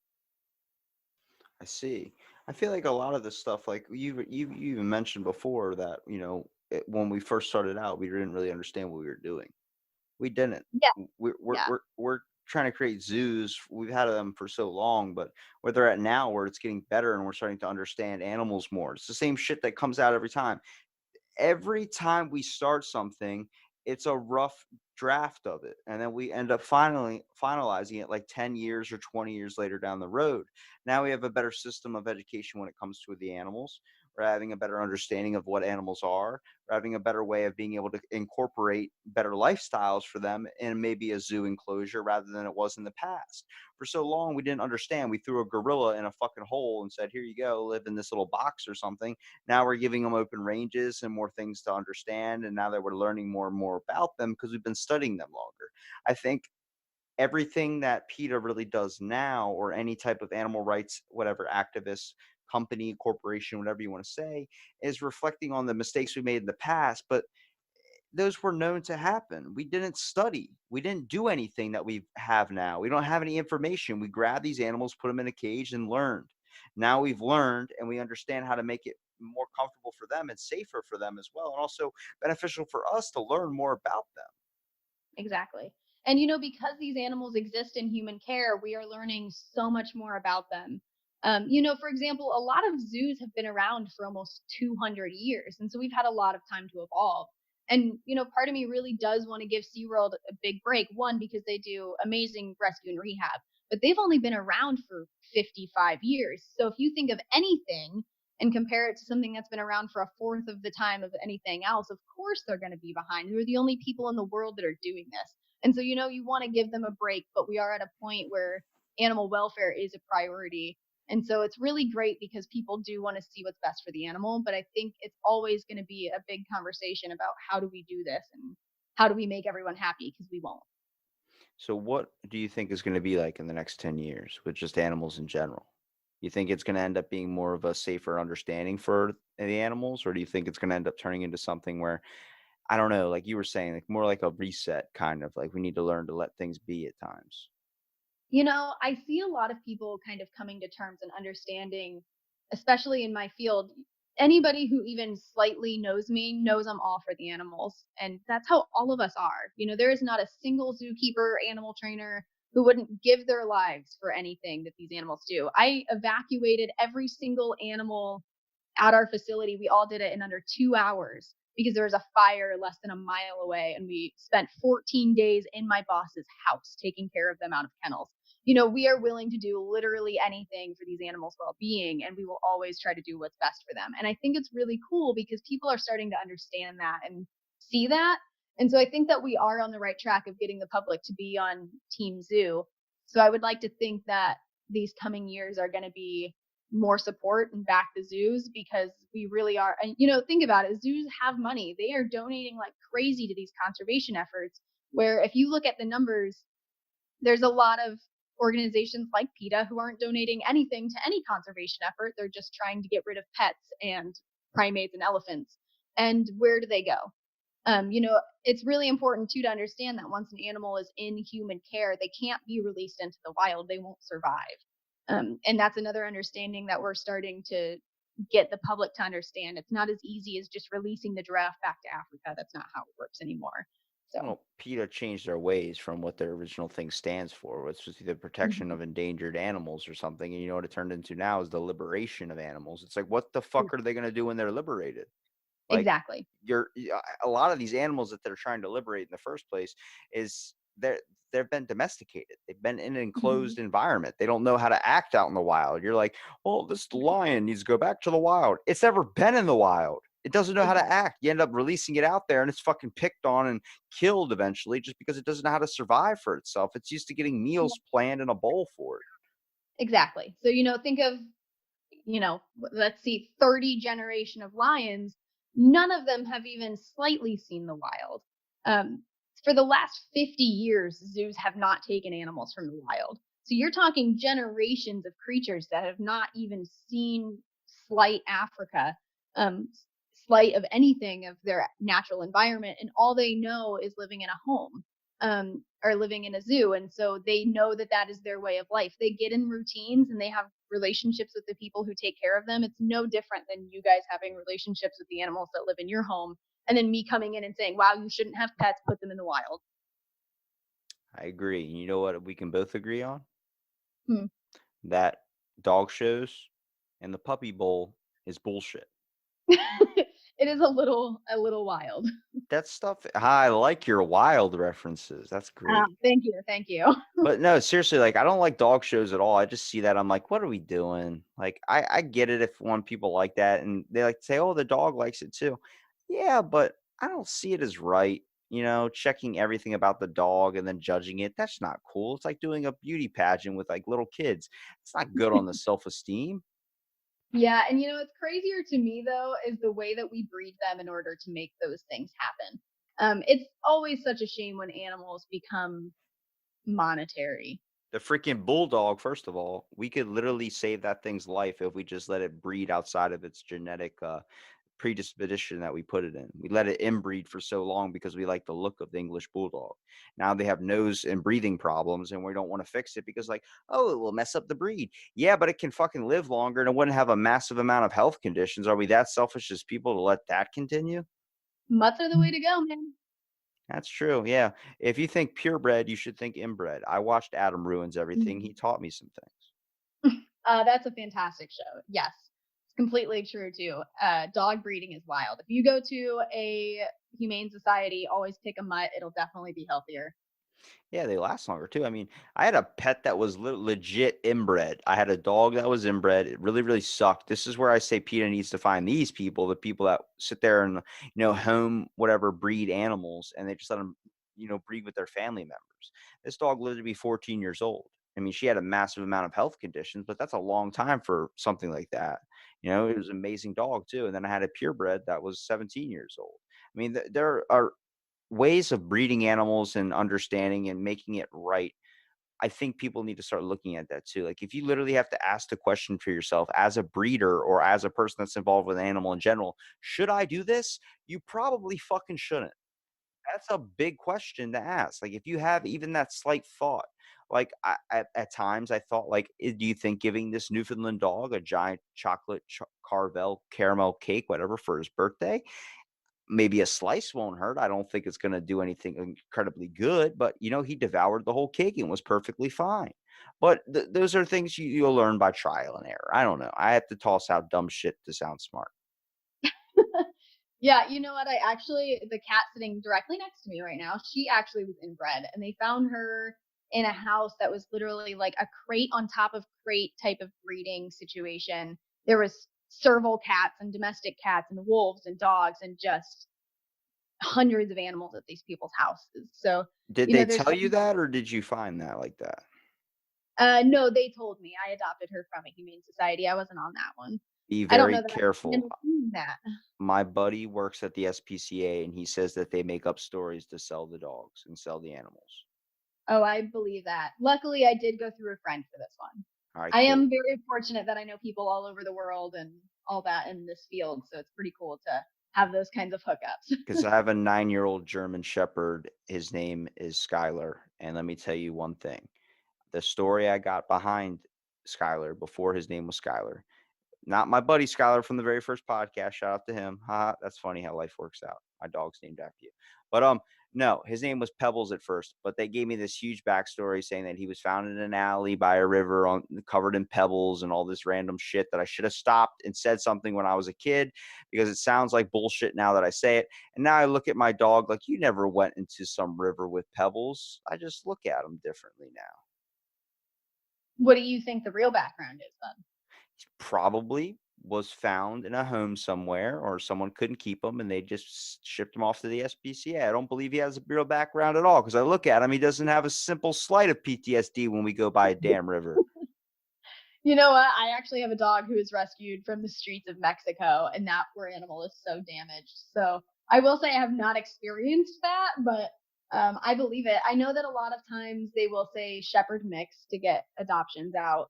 I see. I feel like a lot of this stuff, like you even mentioned before that, when we first started out, we didn't really understand what we were doing. We didn't. Yeah, yeah, We're trying to create zoos. We've had them for so long, but where they're at now, where it's getting better and we're starting to understand animals more. It's the same shit that comes out every time we start something, it's a rough draft of it. And then we end up finally finalizing it like 10 years or 20 years later down the road. Now we have a better system of education when it comes to the animals. We're having a better understanding of what animals are. We're having a better way of being able to incorporate better lifestyles for them in maybe a zoo enclosure rather than it was in the past. For so long, we didn't understand. We threw a gorilla in a fucking hole and said, here you go, live in this little box or something. Now we're giving them open ranges and more things to understand, and now that we're learning more and more about them because we've been studying them longer. I think everything that PETA really does now, or any type of animal rights, whatever, activist, company, corporation, whatever you want to say, is reflecting on the mistakes we made in the past. But those were known to happen. We didn't study. We didn't do anything that we have now. We don't have any information. We grabbed these animals, put them in a cage, and learned. Now we've learned and we understand how to make it more comfortable for them and safer for them as well, and also beneficial for us to learn more about them. exactly. And because these animals exist in human care, we are learning so much more about them. For example, a lot of zoos have been around for almost 200 years, and so we've had a lot of time to evolve. And part of me really does want to give SeaWorld a big break. One, because they do amazing rescue and rehab, but they've only been around for 55 years. So if you think of anything and compare it to something that's been around for a fourth of the time of anything else, of course they're going to be behind. They're the only people in the world that are doing this. And so, you want to give them a break, but we are at a point where animal welfare is a priority. And so it's really great because people do want to see what's best for the animal. But I think it's always going to be a big conversation about how do we do this and how do we make everyone happy, because we won't. So what do you think is going to be like in the next 10 years with just animals in general? You think it's going to end up being more of a safer understanding for the animals, or do you think it's going to end up turning into something where, I don't know, like you were saying, like more like a reset kind of like we need to learn to let things be at times? I see a lot of people kind of coming to terms and understanding, especially in my field. Anybody who even slightly knows me knows I'm all for the animals. And that's how all of us are. There is not a single zookeeper, animal trainer who wouldn't give their lives for anything that these animals do. I evacuated every single animal at our facility. We all did it in under 2 hours because there was a fire less than a mile away. And we spent 14 days in my boss's house taking care of them out of kennels. We are willing to do literally anything for these animals' well being, and we will always try to do what's best for them. And I think it's really cool because people are starting to understand that and see that. And so I think that we are on the right track of getting the public to be on Team Zoo. So I would like to think that these coming years are going to be more support and back the zoos, because we really are. And think about it, zoos have money, they are donating like crazy to these conservation efforts, where if you look at the numbers, there's a lot of organizations like PETA who aren't donating anything to any conservation effort. They're just trying to get rid of pets and primates and elephants. And where do they go? It's really important too to understand that once an animal is in human care, they can't be released into the wild. They won't survive. And that's another understanding that we're starting to get the public to understand. It's not as easy as just releasing the giraffe back to Africa. That's not how it works anymore. So, Well, PETA changed their ways from what their original thing stands for, which was the protection mhm. of endangered animals or something. And you know what it turned into now is the liberation of animals. It's like, what the fuck are they going to do when they're liberated? Like Exactly. a lot of these animals that they're trying to liberate in the first place is they've been domesticated. They've been in an Mhm. enclosed environment. They don't know how to act out in the wild. You're like, well, this lion needs to go back to the wild. It's never been in the wild. It doesn't know how to Exactly. act. You end up releasing it out there and it's fucking picked on and killed eventually just because it doesn't know how to survive for itself. It's used to getting meals planned in a bowl for it. Exactly. So, think of, let's see, 30 generation of lions. None of them have even slightly seen the wild. Um, for the last 50 years, zoos have not taken animals from the wild. So you're talking generations of creatures that have not even seen slight Africa, um, slight of anything of their natural environment, and all they know is living in a home, or living in a zoo. And so they know that that is their way of life. They get in routines and they have relationships with the people who take care of them. It's no different than you guys having relationships with the animals that live in your home, and then me coming in and saying, wow, you shouldn't have pets, put them in the wild. I agree. And you know what we can both agree on? Hmm. That dog shows and the puppy bowl is bullshit. It is a little wild. That stuff I like your wild references. That's great. Thank you, thank you. But no, seriously, like I don't like dog shows at all. I just see that I'm like, what are we doing? Like I get it if one people like that and they like to say, oh, the dog likes it too. Yeah, but I don't see it as right. Checking everything about the dog and then judging it. That's not cool. It's like doing a beauty pageant with like little kids. It's not good on the self-esteem. Yeah, and what's crazier to me though is the way that we breed them in order to make those things happen. It's always such a shame when animals become monetary. The freaking bulldog, first of all, we could literally save that thing's life if we just let it breed outside of its genetic predisposition that we put it in. We let it inbreed for so long because we like the look of the English bulldog. Now they have nose and breathing problems, and we don't want to fix it because, like, oh, it will mess up the breed. Yeah, but it can fucking live longer and it wouldn't have a massive amount of health conditions. Are we that selfish as people to let that continue? Mutts are the way to go, man. That's true. Yeah. If you think purebred, you should think inbred. I watched Adam Ruins Everything. He Mhm. taught me some things. That's a fantastic show. Yes, it's completely true too. Dog breeding is wild. If you go to a humane society, always pick a mutt. It'll definitely be healthier. Yeah, they last longer too. I mean, I had a pet that was legit inbred. I had a dog that was inbred. It really, really sucked. This is where I say PETA needs to find these people, the people that sit there and, home whatever breed animals, and they just let them, breed with their family members. This dog lived to be 14 years old. I mean, she had a massive amount of health conditions, but that's a long time for something like that. It was an amazing dog too. And then I had a purebred that was 17 years old. I mean, there are ways of breeding animals and understanding and making it right. I think people need to start looking at that too. Like if you literally have to ask the question for yourself as a breeder or as a person that's involved with an animal in general, should I do this? You probably fucking shouldn't. That's a big question to ask. Like, if you have even that slight thought, like at times I thought, like, do you think giving this Newfoundland dog a giant chocolate Carvel caramel cake, whatever, for his birthday, maybe a slice won't hurt. I don't think it's going to do anything incredibly good, but he devoured the whole cake and was perfectly fine. But those are things you'll learn by trial and error. I don't know. I have to toss out dumb shit to sound smart. Yeah, you know what? The cat sitting directly next to me right now, she actually was inbred, and they found her in a house that was literally like a crate on top of crate type of breeding situation. There was serval cats and domestic cats and wolves and dogs and just hundreds of animals at these people's houses. So, Did they there's tell you some, that, or did you find that like that? no, they told me. I adopted her from a humane society. I wasn't on that one. Be I don't know very that I careful. remember seeing that. My buddy works at the SPCA, and he says that they make up stories to sell the dogs and sell the animals. Oh, I believe that. Luckily, I did go through a friend for this one. All right, I cool. am very fortunate that I know people all over the world and all that in this field, so it's pretty cool to have those kinds of hookups. Because I have a 9-year-old German Shepherd. His name is Skylar, and let me tell you one thing. The story I got behind Skylar before his name was Skylar. Not my buddy Skylar from the very first podcast. Shout out to him. That's funny how life works out. My dog's named after you. But no, his name was Pebbles at first. But they gave me this huge backstory saying that he was found in an alley by a river covered in pebbles and all this random shit that I should have stopped and said something when I was a kid because it sounds like bullshit now that I say it. And now I look at my dog like you never went into some river with pebbles. I just look at him differently now. What do you think the real background is then? Probably was found in a home somewhere or someone couldn't keep him and they just shipped him off to the SPCA. I don't believe he has a real background at all because I look at him, he doesn't have a simple slight of PTSD when we go by a damn river. You know what? I actually have a dog who was rescued from the streets of Mexico, and that poor animal is so damaged. So I will say I have not experienced that, but I believe it. I know that a lot of times they will say shepherd mix to get adoptions out,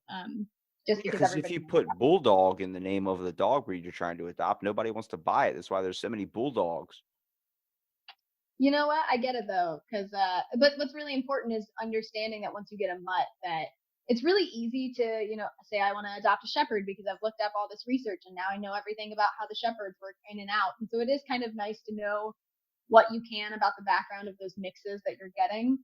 just because Because if everybody you knows put bulldog in the name of the dog breed you're trying to adopt, nobody wants to buy it. That's why there's so many bulldogs. You know what? I get it though, because but what's really important is understanding that once you get a mutt, that it's really easy to say I want to adopt a shepherd because I've looked up all this research and now I know everything about how the shepherds work in and out, and so it is kind of nice to know what you can about the background of those mixes that you're getting.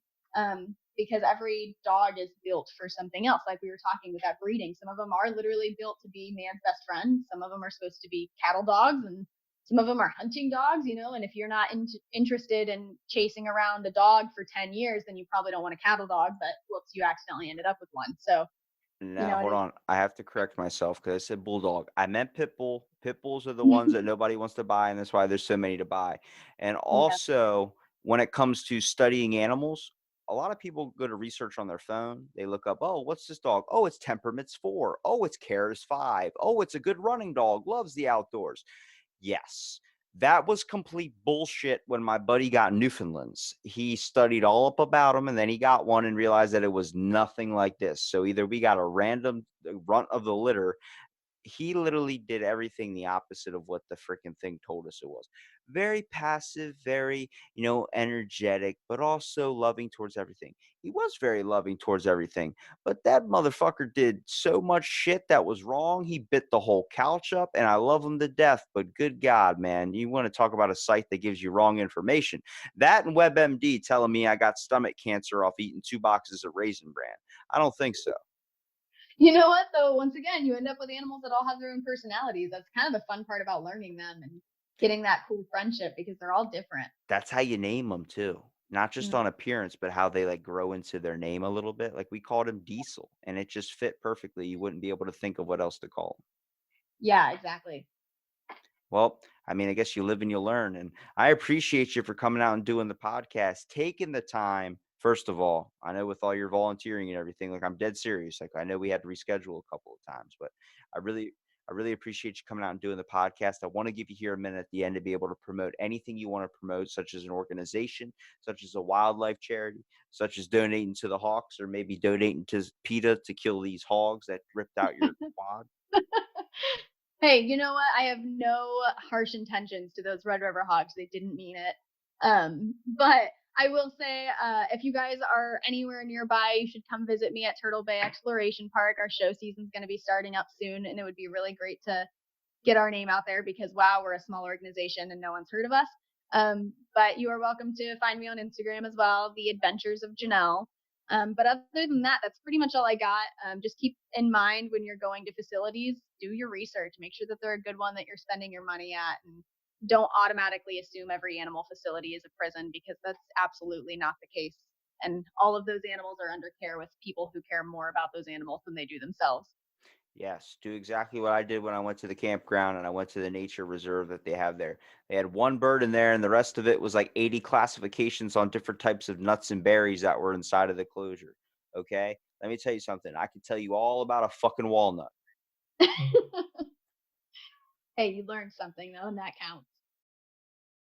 Because every dog is built for something else. Like we were talking with that breeding, some of them are literally built to be man's best friend. Some of them are supposed to be cattle dogs, and some of them are hunting dogs. And if you're not interested in chasing around a dog for 10 years, then you probably don't want a cattle dog. But whoops, you accidentally ended up with one. So Now, it hold is. on. I have to correct myself because I said bulldog. I meant pit bull. Pit bulls are the ones that nobody wants to buy, and that's why there's so many to buy. And Yeah. also, when it comes to studying animals, a lot of people go to research on their phone. They look up, oh, what's this dog? Oh, it's temperament's 4. Oh, it's care is 5. Oh, it's a good running dog. Loves the outdoors. Yes. That was complete bullshit when my buddy got Newfoundlands. He studied all up about them and then he got one and realized that it was nothing like this. So either we got a random runt of the litter. He literally did everything the opposite of what the freaking thing told us it was. Very passive, very, energetic, but also loving towards everything. He was very loving towards everything, but that motherfucker did so much shit that was wrong. He bit the whole couch up, and I love him to death, but good God, man, you want to talk about a site that gives you wrong information. That and WebMD telling me I got stomach cancer off eating 2 boxes of Raisin Bran. I don't think so. You know what, though? Once again, you end up with animals that all have their own personalities. That's kind of the fun part about learning them and getting that cool friendship because they're all different. That's how you name them too. Not just Mm. on appearance, but how they, like, grow into their name a little bit. Like, we called him Diesel, and it just fit perfectly. You wouldn't be able to think of what else to call him. Yeah, exactly. Well, I mean, I guess you live and you learn, and I appreciate you for coming out and doing the podcast, taking the time first of all, I know with all your volunteering and everything, like I'm dead serious. Like I know we had to reschedule a couple of times, but I really, I really appreciate you coming out and doing the podcast. I want to give you here a minute at the end to be able to promote anything you want to promote, such as an organization, such as a wildlife charity, such as donating to the Hawks, or maybe donating to PETA to kill these hogs that ripped out your quad. Hey, you know what? I have no harsh intentions to those Red River Hogs. They didn't mean it. But I will say, if you guys are anywhere nearby, you should come visit me at Turtle Bay Exploration Park. Our show season's going to be starting up soon, and it would be really great to get our name out there because wow, we're a small organization and no one's heard of us. But you are welcome to find me on Instagram as well, The Adventures of Jonelle. But other than that, that's pretty much all I got. Just keep in mind when you're going to facilities, do your research, make sure that they're a good one that you're spending your money at, and don't automatically assume every animal facility is a prison because that's absolutely not the case. And all of those animals are under care with people who care more about those animals than they do themselves. Yes, do exactly what I did when I went to the campground and I went to the nature reserve that they have there. They had one bird in there, and the rest of it was like 80 classifications on different types of nuts and berries that were inside of the closure. Okay, let me tell you something. I can tell you all about a fucking walnut. Hey, you learned something though, and that counts.